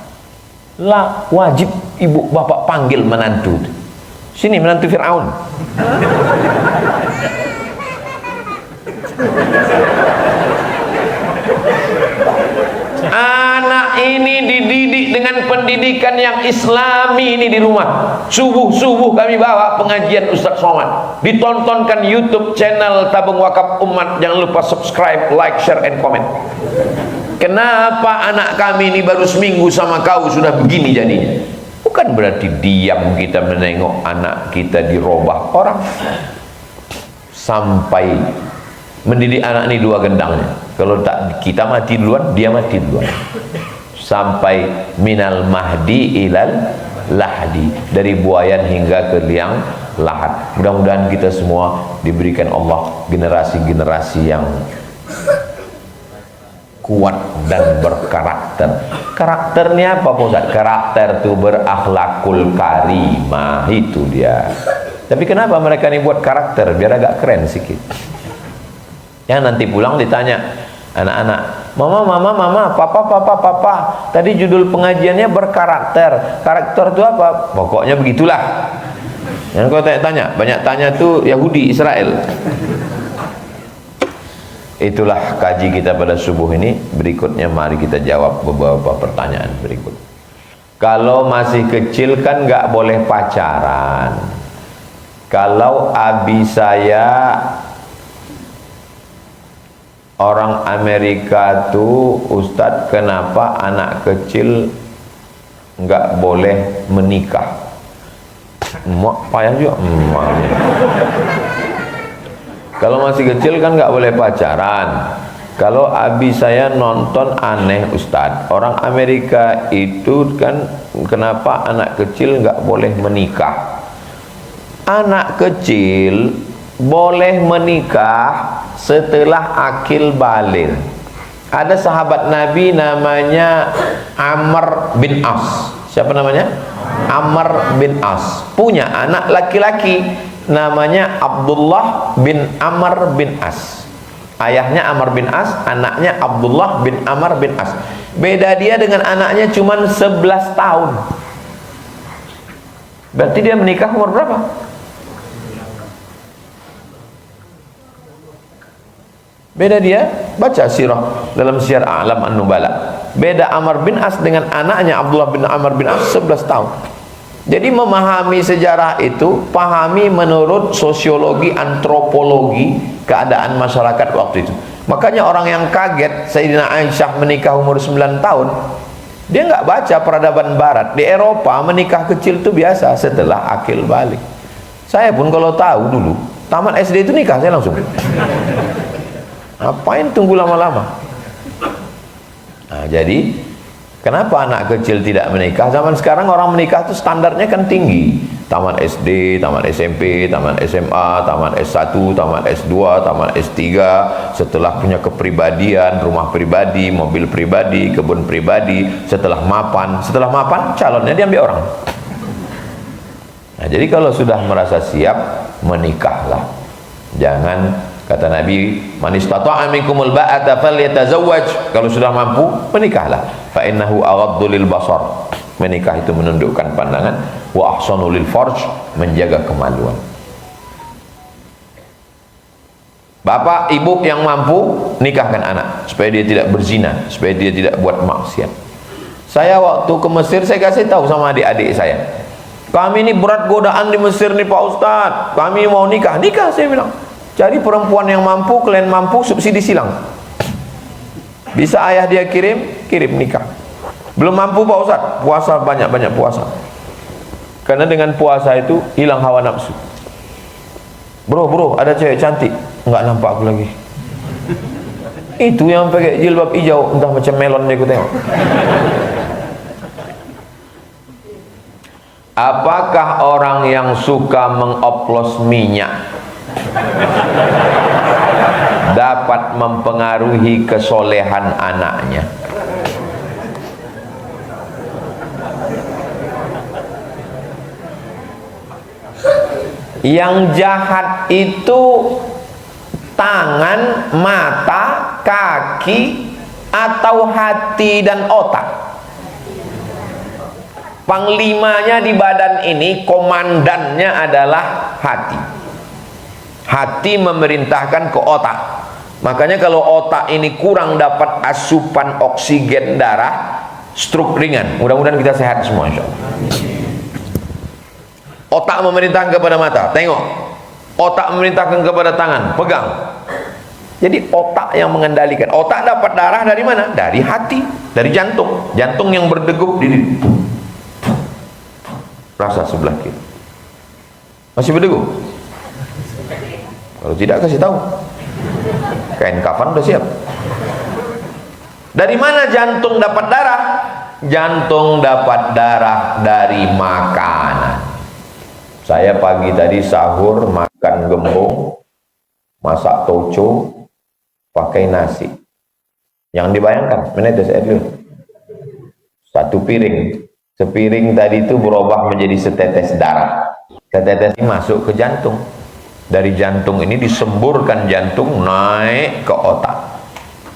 Lah, wajib ibu bapak panggil menantu. Sini menantu Fir'aun. Anak ini dididik dengan pendidikan yang islami ini di rumah. Subuh-subuh kami bawa pengajian Ustaz Somad. Ditontonkan YouTube channel Tabung Wakaf Umat. Jangan lupa subscribe, like, share, and comment. Kenapa anak kami ini baru seminggu sama kau sudah begini jadinya? Bukan berarti diam kita menengok anak kita dirobah orang. Sampai mendidik anak ini 2 gendangnya. Kalau tak kita mati duluan, dia mati duluan. Sampai minal mahdi ilal lahdi, dari buayan hingga ke liang lahat. Mudah-mudahan kita semua diberikan Allah generasi-generasi yang kuat dan berkarakter. Karakternya apa Pak Ustaz? Karakter itu berakhlakul karimah, itu dia. Tapi kenapa mereka ini buat karakter? Biar agak keren sedikit. Yang nanti pulang ditanya anak-anak, mama, papa, tadi judul pengajiannya berkarakter. Karakter itu apa? Pokoknya begitulah. Yang kau tanya, banyak tanya tuh Yahudi, Israel. Itulah kaji kita pada subuh ini. Berikutnya mari kita jawab beberapa pertanyaan berikut. Kalau masih kecil kan nggak boleh pacaran. Kalau abi saya orang Amerika tuh, Ustadz, kenapa anak kecil nggak boleh menikah? Mak payah juga. Kalau masih kecil kan nggak boleh pacaran. Kalau abi saya nonton aneh Ustadz, orang Amerika itu kan kenapa anak kecil nggak boleh menikah? Anak kecil boleh menikah setelah akil baligh. Ada sahabat Nabi namanya Amr bin As. Siapa namanya? Amr bin As. Punya anak laki-laki namanya Abdullah bin Amr bin As. Ayahnya Amr bin As, anaknya Abdullah bin Amr bin As. Beda dia dengan anaknya cuma 11 tahun. Berarti dia menikah umur berapa? Beda dia, baca sirah dalam Syiar A'lam An-Nubala. Beda Amr bin As dengan anaknya Abdullah bin Amr bin As 11 tahun. Jadi memahami sejarah itu, pahami menurut sosiologi, antropologi keadaan masyarakat waktu itu. Makanya orang yang kaget Sayyidina Aisyah menikah umur 9 tahun, dia nggak baca peradaban barat. Di Eropa menikah kecil itu biasa setelah akil balik. Saya pun kalau tahu dulu, tamat SD itu nikah saya langsung. Ngapain tunggu lama-lama? Nah, jadi kenapa anak kecil tidak menikah? Zaman sekarang orang menikah itu standarnya kan tinggi. Tamat SD, tamat SMP, tamat SMA, tamat S1, tamat S2, tamat S3. Setelah punya kepribadian, rumah pribadi, mobil pribadi, kebun pribadi. Setelah mapan calonnya diambil orang. Nah, jadi kalau sudah merasa siap, menikahlah. Jangan Kata Nabi, man istata'a minkumul ba'ata falyatazawwaj. Kalau sudah mampu, menikahlah. Fa innahu aghaddu lil basar. Menikah itu menundukkan pandangan, wa ahsanu lil farj, menjaga kemaluan. Bapak, ibu yang mampu, nikahkan anak supaya dia tidak berzina, supaya dia tidak buat maksiat. Saya waktu ke Mesir, saya kasih tahu sama adik-adik saya, kami ini berat godaan di Mesir nih Pak Ustadz, kami mau nikah. Nikah, saya bilang. Cari perempuan yang mampu, kalian mampu, subsidi silang. Bisa ayah dia kirim nikah. Belum mampu Pak Ustadz, puasa, banyak-banyak puasa. Karena dengan puasa itu hilang hawa nafsu. Bro, ada cewek cantik, nggak nampak aku lagi. Itu yang pakai jilbab hijau, entah macam melon dia aku tengok. Apakah orang yang suka mengoplos minyak dapat mempengaruhi kesolehan anaknya? Yang jahat itu tangan, mata, kaki, atau hati dan otak. Panglimanya di badan ini, komandannya adalah hati. Hati memerintahkan ke otak. Makanya kalau otak ini kurang dapat asupan oksigen darah, stroke ringan. Mudah-mudahan kita sehat semua insyaallah. Otak memerintahkan kepada mata, tengok. Otak memerintahkan kepada tangan, pegang. Jadi otak yang mengendalikan. Otak dapat darah dari mana? Dari hati, dari jantung. Jantung yang berdegup di rasa sebelah kiri. Masih berdegup? Kalau tidak kasih tahu. Kain kafan udah siap. Dari mana jantung dapat darah? Jantung dapat darah dari makanan. Saya pagi tadi sahur makan gembung, masak toco, pakai nasi. Yang dibayangkan, menetes air dulu. Satu piring. Sepiring tadi itu berubah menjadi setetes darah. Setetes ini masuk ke jantung. Dari jantung ini disemburkan jantung naik ke otak.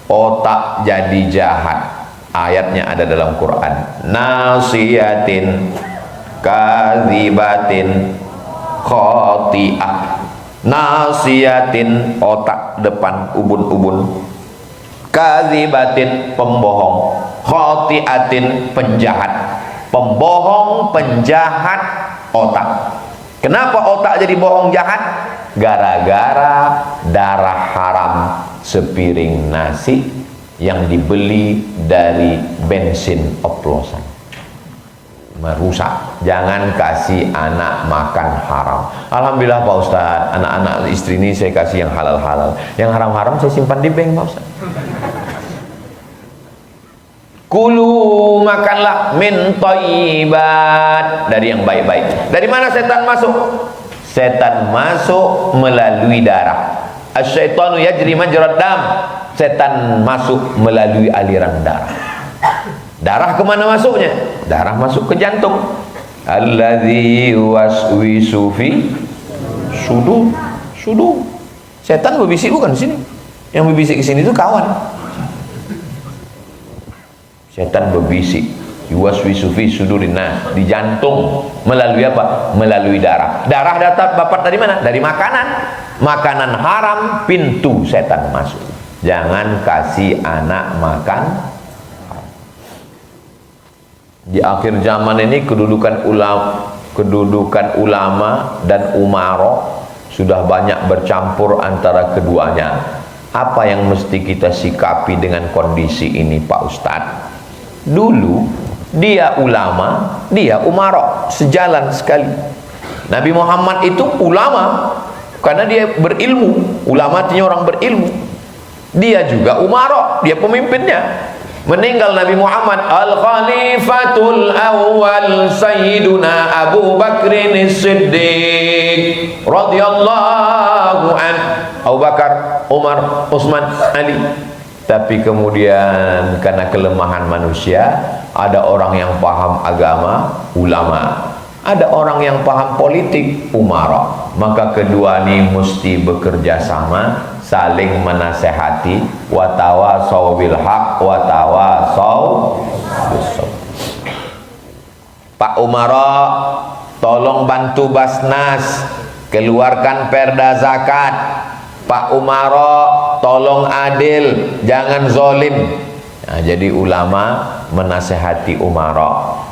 Otak jadi jahat. Ayatnya ada dalam Quran. Nasiyatin kadzibatin khati'ah. Nasiyatin, otak depan, ubun-ubun. Kadzibatin, pembohong. Khati'atin, penjahat. Pembohong, penjahat, otak. Kenapa otak jadi bohong jahat? Gara-gara darah haram sepiring nasi yang dibeli dari bensin oplosan. Merusak. Jangan kasih anak makan haram. Alhamdulillah Pak Ustadz, anak-anak istri ini saya kasih yang halal-halal. Yang haram-haram saya simpan di bank Pak Ustadz. Kulu, makanlah min thayyibat, dari yang baik-baik. Dari mana setan masuk? Setan masuk melalui darah. Asyaitanu yajri majrad dam. Setan masuk melalui aliran darah. Darah kemana masuknya? Darah masuk ke jantung. Alladzi waswisu fi sudur. Setan berbisik bukan di sini. Yang berbisik di sini itu kawan. Setan berbisik, yuwaswisu fi sudurin nas, di jantung. Melalui apa? Melalui darah. Darah dapat dari mana? Dari makanan. Makanan haram, pintu setan masuk. Jangan kasih anak makan. Di akhir zaman ini kedudukan ulama dan umaro sudah banyak bercampur antara keduanya. Apa yang mesti kita sikapi dengan kondisi ini Pak Ustadz? Dulu dia ulama, dia umara, sejalan sekali. Nabi Muhammad itu ulama karena dia berilmu. Ulama artinya orang berilmu. Dia juga umara, dia pemimpinnya. Meninggal Nabi Muhammad, Al-Khalifatul Awwal Sayyiduna Abu Bakrin Siddiq radhiyallahu an. Abu Bakar, Umar, Utsman, Ali. Tapi kemudian karena kelemahan manusia, ada orang yang paham agama, ulama. Ada orang yang paham politik, umara. Maka kedua ini mesti bekerja sama saling menasehati, wa tawasau bil haq wa tawasau bis sabr. Pak Umara, tolong bantu Basnas keluarkan perda zakat. Pak Umara, tolong adil, jangan zolim. Nah, jadi ulama menasehati umara.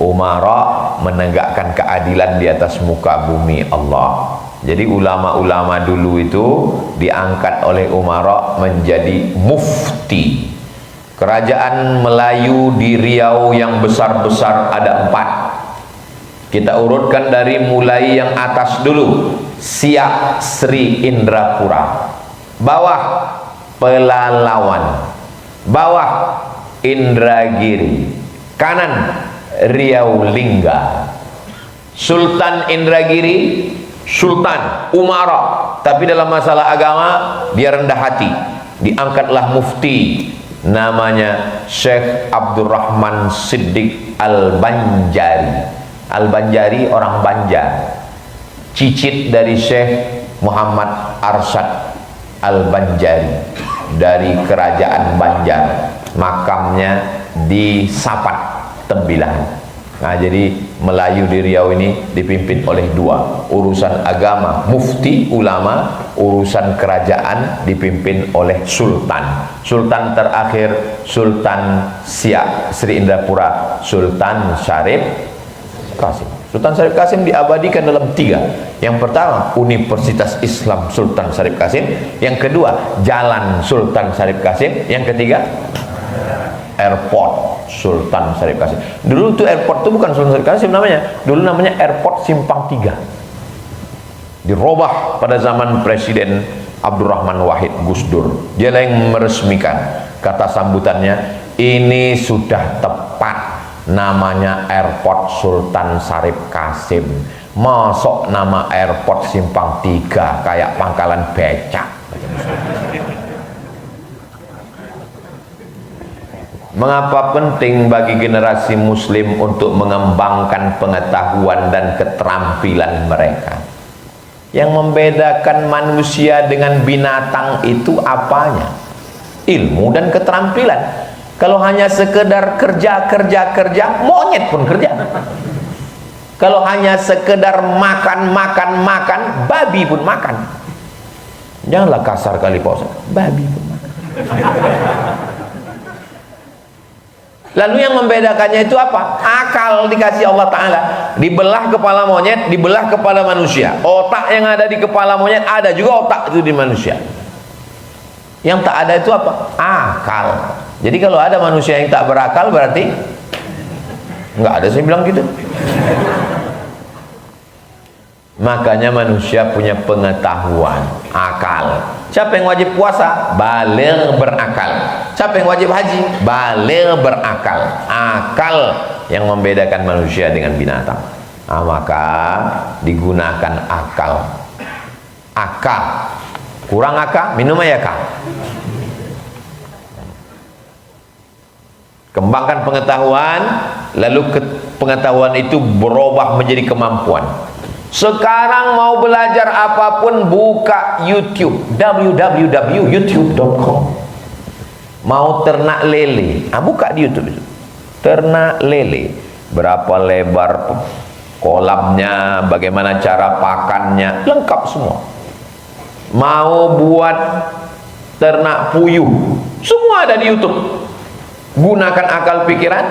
Umara menegakkan keadilan di atas muka bumi Allah. Jadi ulama-ulama dulu itu diangkat oleh umara menjadi mufti. Kerajaan Melayu di Riau yang besar-besar ada 4. Kita urutkan dari mulai yang atas dulu. Siak Sri Indrapura, bawah Pelalawan, bawah Indragiri, kanan Riau Lingga. Sultan Indragiri, Sultan Umara, tapi dalam masalah agama dia rendah hati. Diangkatlah mufti, namanya Syekh Abdurrahman Siddiq Al-Banjari. Al-Banjari orang Banjar, cicit dari Syekh Muhammad Arsyad Al-Banjari dari kerajaan Banjar. Makamnya di Sapat, Tembilahan. Nah, jadi Melayu di Riau ini dipimpin oleh 2. Urusan agama mufti ulama, urusan kerajaan dipimpin oleh sultan. Sultan terakhir Sultan Siak Sri Indrapura, Sultan Syarif Qasim. Sultan Syarif Qasim diabadikan dalam 3. Yang pertama, Universitas Islam Sultan Syarif Qasim. Yang kedua, Jalan Sultan Syarif Qasim. Yang ketiga, Airport Sultan Syarif Qasim. Dulu itu airport itu bukan Sultan Syarif Qasim namanya. Dulu namanya Airport Simpang 3. Dirubah pada zaman Presiden Abdurrahman Wahid Gus Dur. Dia yang meresmikan. Kata sambutannya, ini sudah tepat, namanya Airport Sultan Syarif Qasim. Masuk nama Airport Simpang 3 kayak pangkalan becak. Mengapa penting bagi generasi muslim untuk mengembangkan pengetahuan dan keterampilan mereka? Yang membedakan manusia dengan binatang itu apanya? Ilmu dan keterampilan. Kalau hanya sekedar kerja, monyet pun kerja. Kalau hanya sekedar makan, babi pun makan. Janganlah kasar kali Pak Ustaz, babi pun makan. Lalu yang membedakannya itu apa? Akal dikasih Allah Ta'ala. Dibelah kepala monyet, dibelah kepala manusia. Otak yang ada di kepala monyet, ada juga otak itu di manusia. Yang tak ada itu apa? Akal. Jadi kalau ada manusia yang tak berakal, berarti nggak ada, saya bilang gitu. Makanya manusia punya pengetahuan, akal. Siapa yang wajib puasa? Baligh berakal. Siapa yang wajib haji? Baligh berakal. Akal yang membedakan manusia dengan binatang. Nah, maka digunakan akal. Akal. Kurang akal, minum aja akal. Kembangkan pengetahuan, lalu pengetahuan itu berubah menjadi kemampuan. Sekarang mau belajar apapun, buka YouTube, www.youtube.com. Mau ternak lele, buka di YouTube itu. Ternak lele, berapa lebar kolamnya, bagaimana cara pakannya, lengkap semua. Mau buat ternak puyuh, semua ada di YouTube. Gunakan akal pikiran,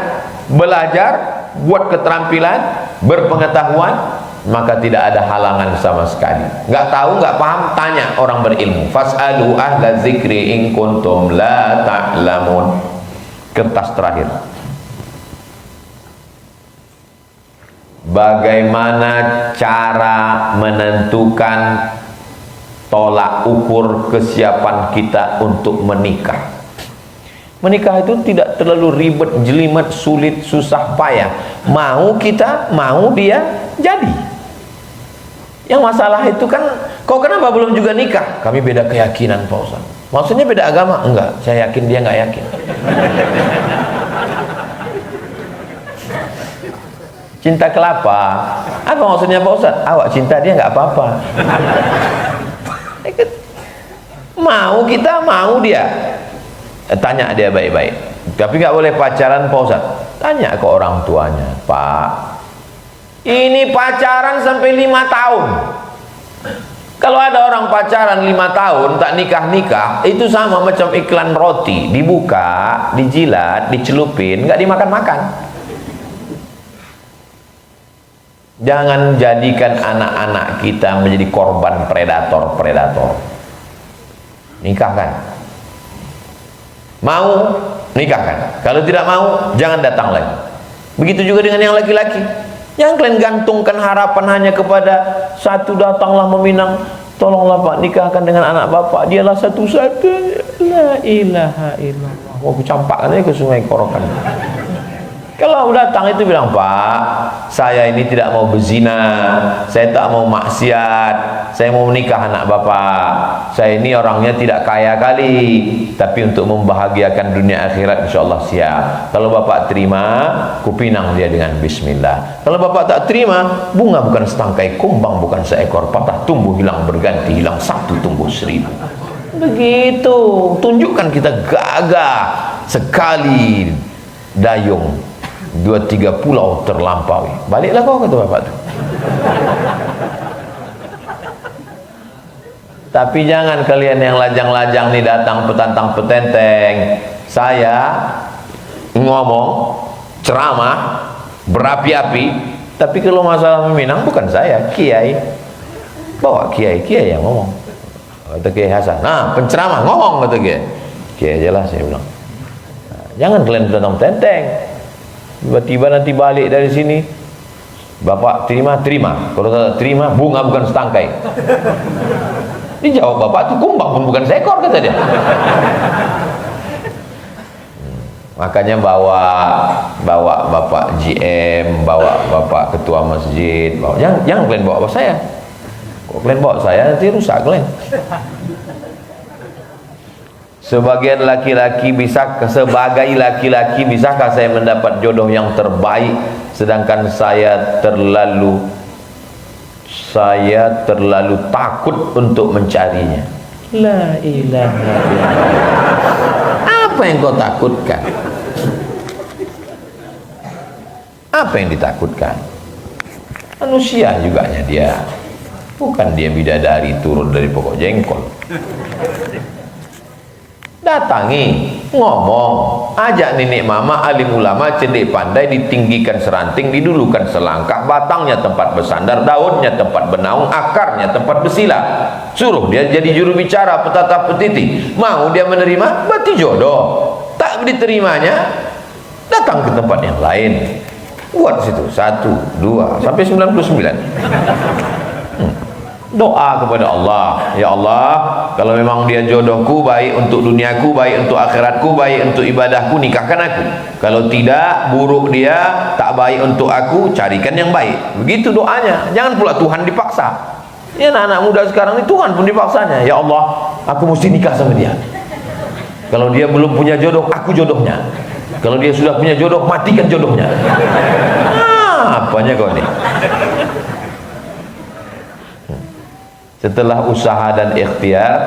belajar, buat keterampilan, berpengetahuan, maka tidak ada halangan sama sekali. Nggak tahu, nggak paham, tanya orang berilmu. Fas'alu ahla dzikri in kuntum la ta'lamun. Kertas terakhir. Bagaimana cara menentukan tolak ukur kesiapan kita untuk menikah? Menikah itu tidak terlalu ribet, jelimet, sulit, susah, payah. Mau kita, mau dia, jadi. Yang masalah itu kan, kau kenapa belum juga nikah? Kami beda keyakinan Pak Ustaz. Maksudnya beda agama? Enggak, saya yakin dia nggak yakin. Cinta kelapa, apa maksudnya Pak Ustaz? Awak cinta dia nggak apa-apa. Mau kita, mau dia. Tanya dia baik-baik. Tapi nggak boleh pacaran Pak Ustaz. Tanya ke orang tuanya, Pak, ini pacaran sampai 5 tahun. Kalau ada orang pacaran 5 tahun tak nikah-nikah, itu sama macam iklan roti, dibuka, dijilat, dicelupin, nggak dimakan-makan. Jangan jadikan anak-anak kita menjadi korban predator-predator. Nikahkan. Mau, nikahkan. Kalau tidak mau, jangan datang lagi. Begitu juga dengan yang laki-laki. Jangan kalian gantungkan harapan hanya kepada satu, datanglah meminang, tolonglah Pak nikahkan dengan anak Bapak, dialah satu-satunya. La ilaha illallah. Mau aku campakkan aja ke Sungai Korokan. Kalau datang itu bilang, Pak, saya ini tidak mau berzina, saya tak mau maksiat, saya mau menikah anak Bapak. Saya ini orangnya tidak kaya kali, tapi untuk membahagiakan dunia akhirat insyaallah siap. Kalau Bapak terima, kupinang dia dengan bismillah. Kalau Bapak tak terima, bunga bukan setangkai, kumbang bukan seekor, patah tumbuh hilang berganti, hilang satu tumbuh 1000. Begitu, tunjukkan kita gagah sekali dayung. 2-3 pulau terlampaui. Baliklah kau, kata bapak tu. Tapi jangan kalian yang lajang-lajang ni datang petantang petenteng. Saya ngomong, ceramah, berapi-api, tapi kalau masalah meminang bukan saya, kiai. Bawa kiai yang ngomong. Kata Kiai Hasan, nah penceramah ngomong, kata kiai aja lah, saya bilang. Nah, jangan kalian petantang petenteng. Tiba-tiba nanti balik dari sini, Bapak terima. Kalau tak terima, bunga bukan setangkai. Dijawab Bapak itu, kumbang pun bukan seekor, kata dia. Makanya bawa Bapak GM, bawa Bapak Ketua Masjid, jangan kalian bawa saya. Kalau kalian bawa saya, nanti rusak kalian. Sebagai laki-laki bisakah saya mendapat jodoh yang terbaik, sedangkan saya terlalu takut untuk mencarinya. La ilaha illallah. Apa yang kau takutkan? Apa yang ditakutkan? Manusia juganya dia. Bukan dia bidadari turun dari pokok jengkol. Datangi, ngomong, ajak nenek mama, alim ulama, cerdik pandai, ditinggikan seranting, didulukan selangkah, batangnya tempat bersandar, daunnya tempat bernaung, akarnya tempat bersilah. Suruh dia jadi juru bicara, petata petiti. Mau dia menerima, berarti jodoh. Tak diterimanya, datang ke tempat yang lain. Buat situ 1, 2 sampai 99. Doa kepada Allah, ya Allah, kalau memang dia jodohku, baik untuk duniaku, baik untuk akhiratku, baik untuk ibadahku, nikahkan aku. Kalau tidak, buruk dia, tak baik untuk aku, carikan yang baik. Begitu doanya. Jangan pula Tuhan dipaksa. Ya, anak-anak muda sekarang ini Tuhan pun dipaksanya. Ya Allah, aku mesti nikah sama dia. Kalau dia belum punya jodoh, aku jodohnya. Kalau dia sudah punya jodoh, matikan jodohnya. Apanya kau ini? Setelah usaha dan ikhtiar,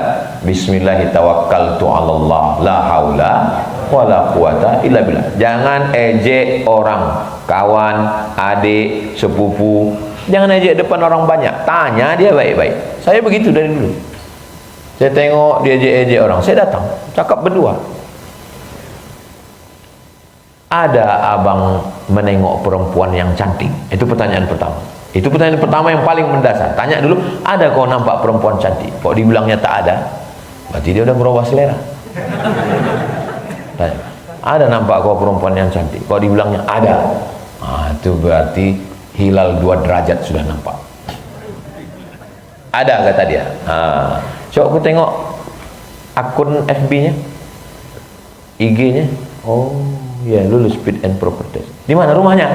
bismillahirrahmanirrahim, la haula wala quwata illa billah. Jangan ejek orang, kawan, adik, sepupu. Jangan ejek depan orang banyak. Tanya dia baik-baik. Saya begitu dari dulu. Saya tengok dia ejek-ejek orang, saya datang, cakap berdua. Ada abang menengok perempuan yang cantik? Itu pertanyaan pertama. Itu pertanyaan pertama yang paling mendasar. Tanya dulu, ada kau nampak perempuan cantik? Kok dibilangnya tak ada? Berarti dia udah berubah selera. Tanya, ada nampak kau perempuan yang cantik? Kok dibilangnya ada? Itu berarti hilal 2 derajat sudah nampak. Ada, kata dia. Coba aku tengok akun FB-nya, IG-nya. Oh, ya, lulus fit and proper test. Di mana rumahnya?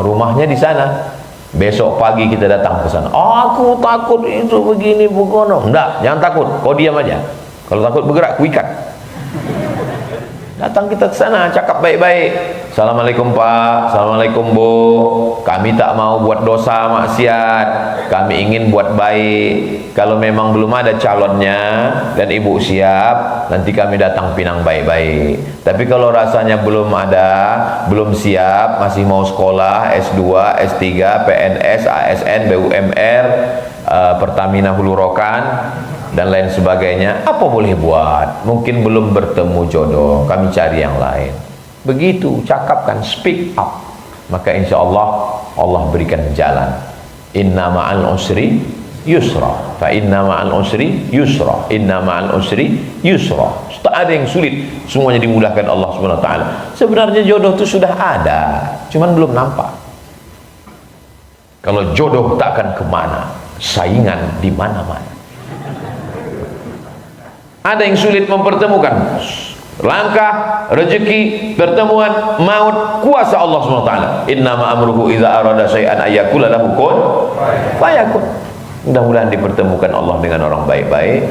Rumahnya di sana. Besok pagi kita datang ke sana. Aku takut itu begini begono. Enggak, jangan takut. Kau diam aja. Kalau takut bergerak, ku ikat. Datang kita ke sana, cakap baik-baik. Assalamualaikum Pak, Assalamualaikum Bu. Kami tak mau buat dosa maksiat, kami ingin buat baik. Kalau memang belum ada calonnya dan Ibu siap, nanti kami datang Pinang baik-baik. Tapi kalau rasanya belum ada, belum siap, masih mau sekolah S2, S3, PNS, ASN, BUMR, Pertamina Hulu Rokan dan lain sebagainya, apa boleh buat? Mungkin belum bertemu jodoh, kami cari yang lain. Begitu, cakapkan, speak up, maka insya Allah Allah berikan jalan. Inna ma'al usri yusra, fa inna ma'al usri yusra, inna ma'al usri yusra. Tak ada yang sulit, semuanya dimudahkan Allah Subhanahu wa taala. Sebenarnya jodoh itu sudah ada, cuman belum nampak. Kalau jodoh takkan kemana, saingan di mana-mana. Ada yang sulit mempertemukan, langkah, rezeki, pertemuan, maut, kuasa Allah SWT. Innama amruhu idza arada syai'an ayyakula lahu kun fayakun. Mudah-mudahan dipertemukan Allah dengan orang baik-baik,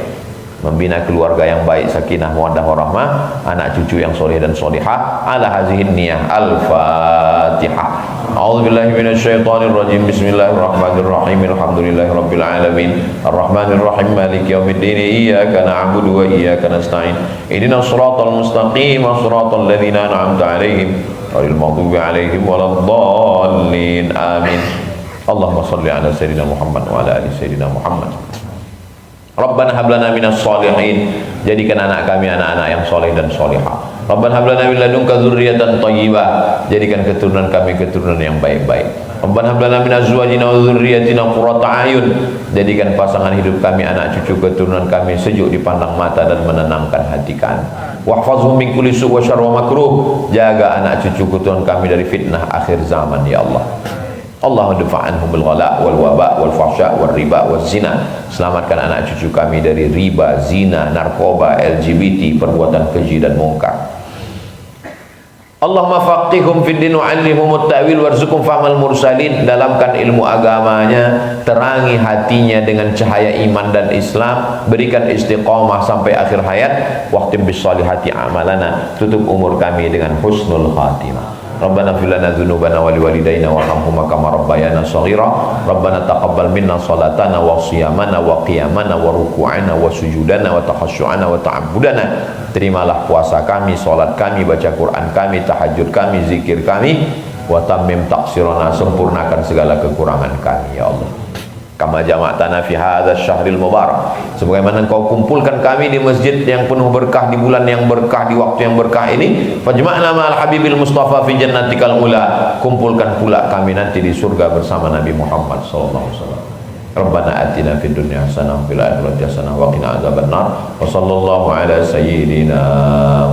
membina keluarga yang baik, sakinah, mawaddah, warahmah, anak cucu yang soleh dan solihah. Ala hazihin niyah. Al-Fatihah. A'udzubillahi minasyaitonirrajim. Bismillahirrahmanirrahim. Alhamdulillahirabbil alamin. Arrahmanirrahim. Maliki yaumiddin. Iyyaka na'budu wa iyyaka nasta'in. Ihdinas shiratal mustaqim. Shiratal ladzina an'amta 'alaihim ghairil maghdubi 'alaihim waladdallin. Amin. Allahumma shalli ala sayyidina Muhammad wa ala ali sayyidina Muhammad. Rabbana hablana minas sholihin. Jadikan anak kami anak-anak yang soleh dan solihah. Rabbana hablana min ladunka dzurriyyatan thayyibah. Jadikan keturunan kami keturunan yang baik-baik. Rabbana hablana min azwajina wa dzurriyyatina qurrata a'yun. Jadikan pasangan hidup kami, anak cucu keturunan kami sejuk dipandang mata dan menenangkan hati kami. Wahfazhum min kulli su' wa syarr wa makruh. Jaga anak cucu keturunan kami dari fitnah akhir zaman ya Allah. Allahumma dafa'anhum bil ghala wal waba wal fahsya wal riba wal zina. Selamatkan anak cucu kami dari riba, zina, narkoba, LGBT, perbuatan keji dan mungkar. Allahumma faqihhum fid din wa 'allimhum at-ta'wil warzuqhum fahmal mursalin. Dalamkan ilmu agamanya, terangi hatinya dengan cahaya iman dan Islam, berikan istiqamah sampai akhir hayat. Waqtim bis solihati amalana. Tutup umur kami dengan husnul khatimah. Rabbana fil lana dzunubana wa liwalidayna warhamhuma kama rabbayana shaghira. Rabbana taqabbal minna salatana wa shiyamana wa qiyamana wa ruku'ana wa sujudana wa takhashu'ana wa ta'abbudana. Terimalah puasa kami, salat kami, baca Quran kami, tahajud kami, zikir kami. Wa tammim taqsirana, sempurnakan segala kekurangan kami ya Allah. Kama jama'tana fi hadzal syahril mubarak. Sebagaimana Engkau kumpulkan kami di masjid yang penuh berkah, di bulan yang berkah, di waktu yang berkah ini. Fajma'na ma'al habibil mustafa fi jannatikal ula. Kumpulkan pula kami nanti di surga bersama Nabi Muhammad sallallahu alaihi wasallam. Rabbana atina fid dunya hasanah wa fil akhirati hasanah wa qina adzabannar. Wa sallallahu ala sayyidina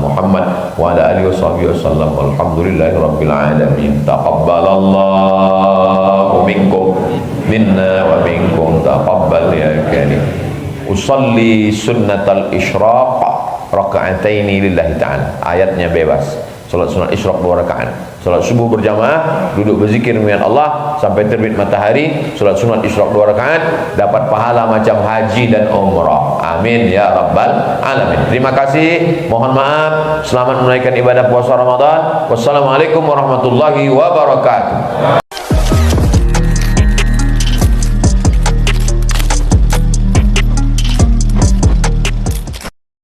Muhammad wa ala alihi washabbihi wasallam. Walhamdulillahi rabbil alamin. Taqabbalallahu minkum minna wa minkum taqabbal ya karim. Usalli sunnatal isyraq raka'ataini lillahi ta'ala. Ayatnya bebas. Salat sunat isyraq 2 rakaat. Salat subuh berjamaah, duduk berzikir dengan Allah sampai terbit matahari. Salat sunat isyraq 2 rakaat, dapat pahala macam haji dan umrah. Amin ya rabbal alamin. Terima kasih. Mohon maaf. Selamat menunaikan ibadah puasa Ramadan. Wassalamualaikum warahmatullahi wabarakatuh.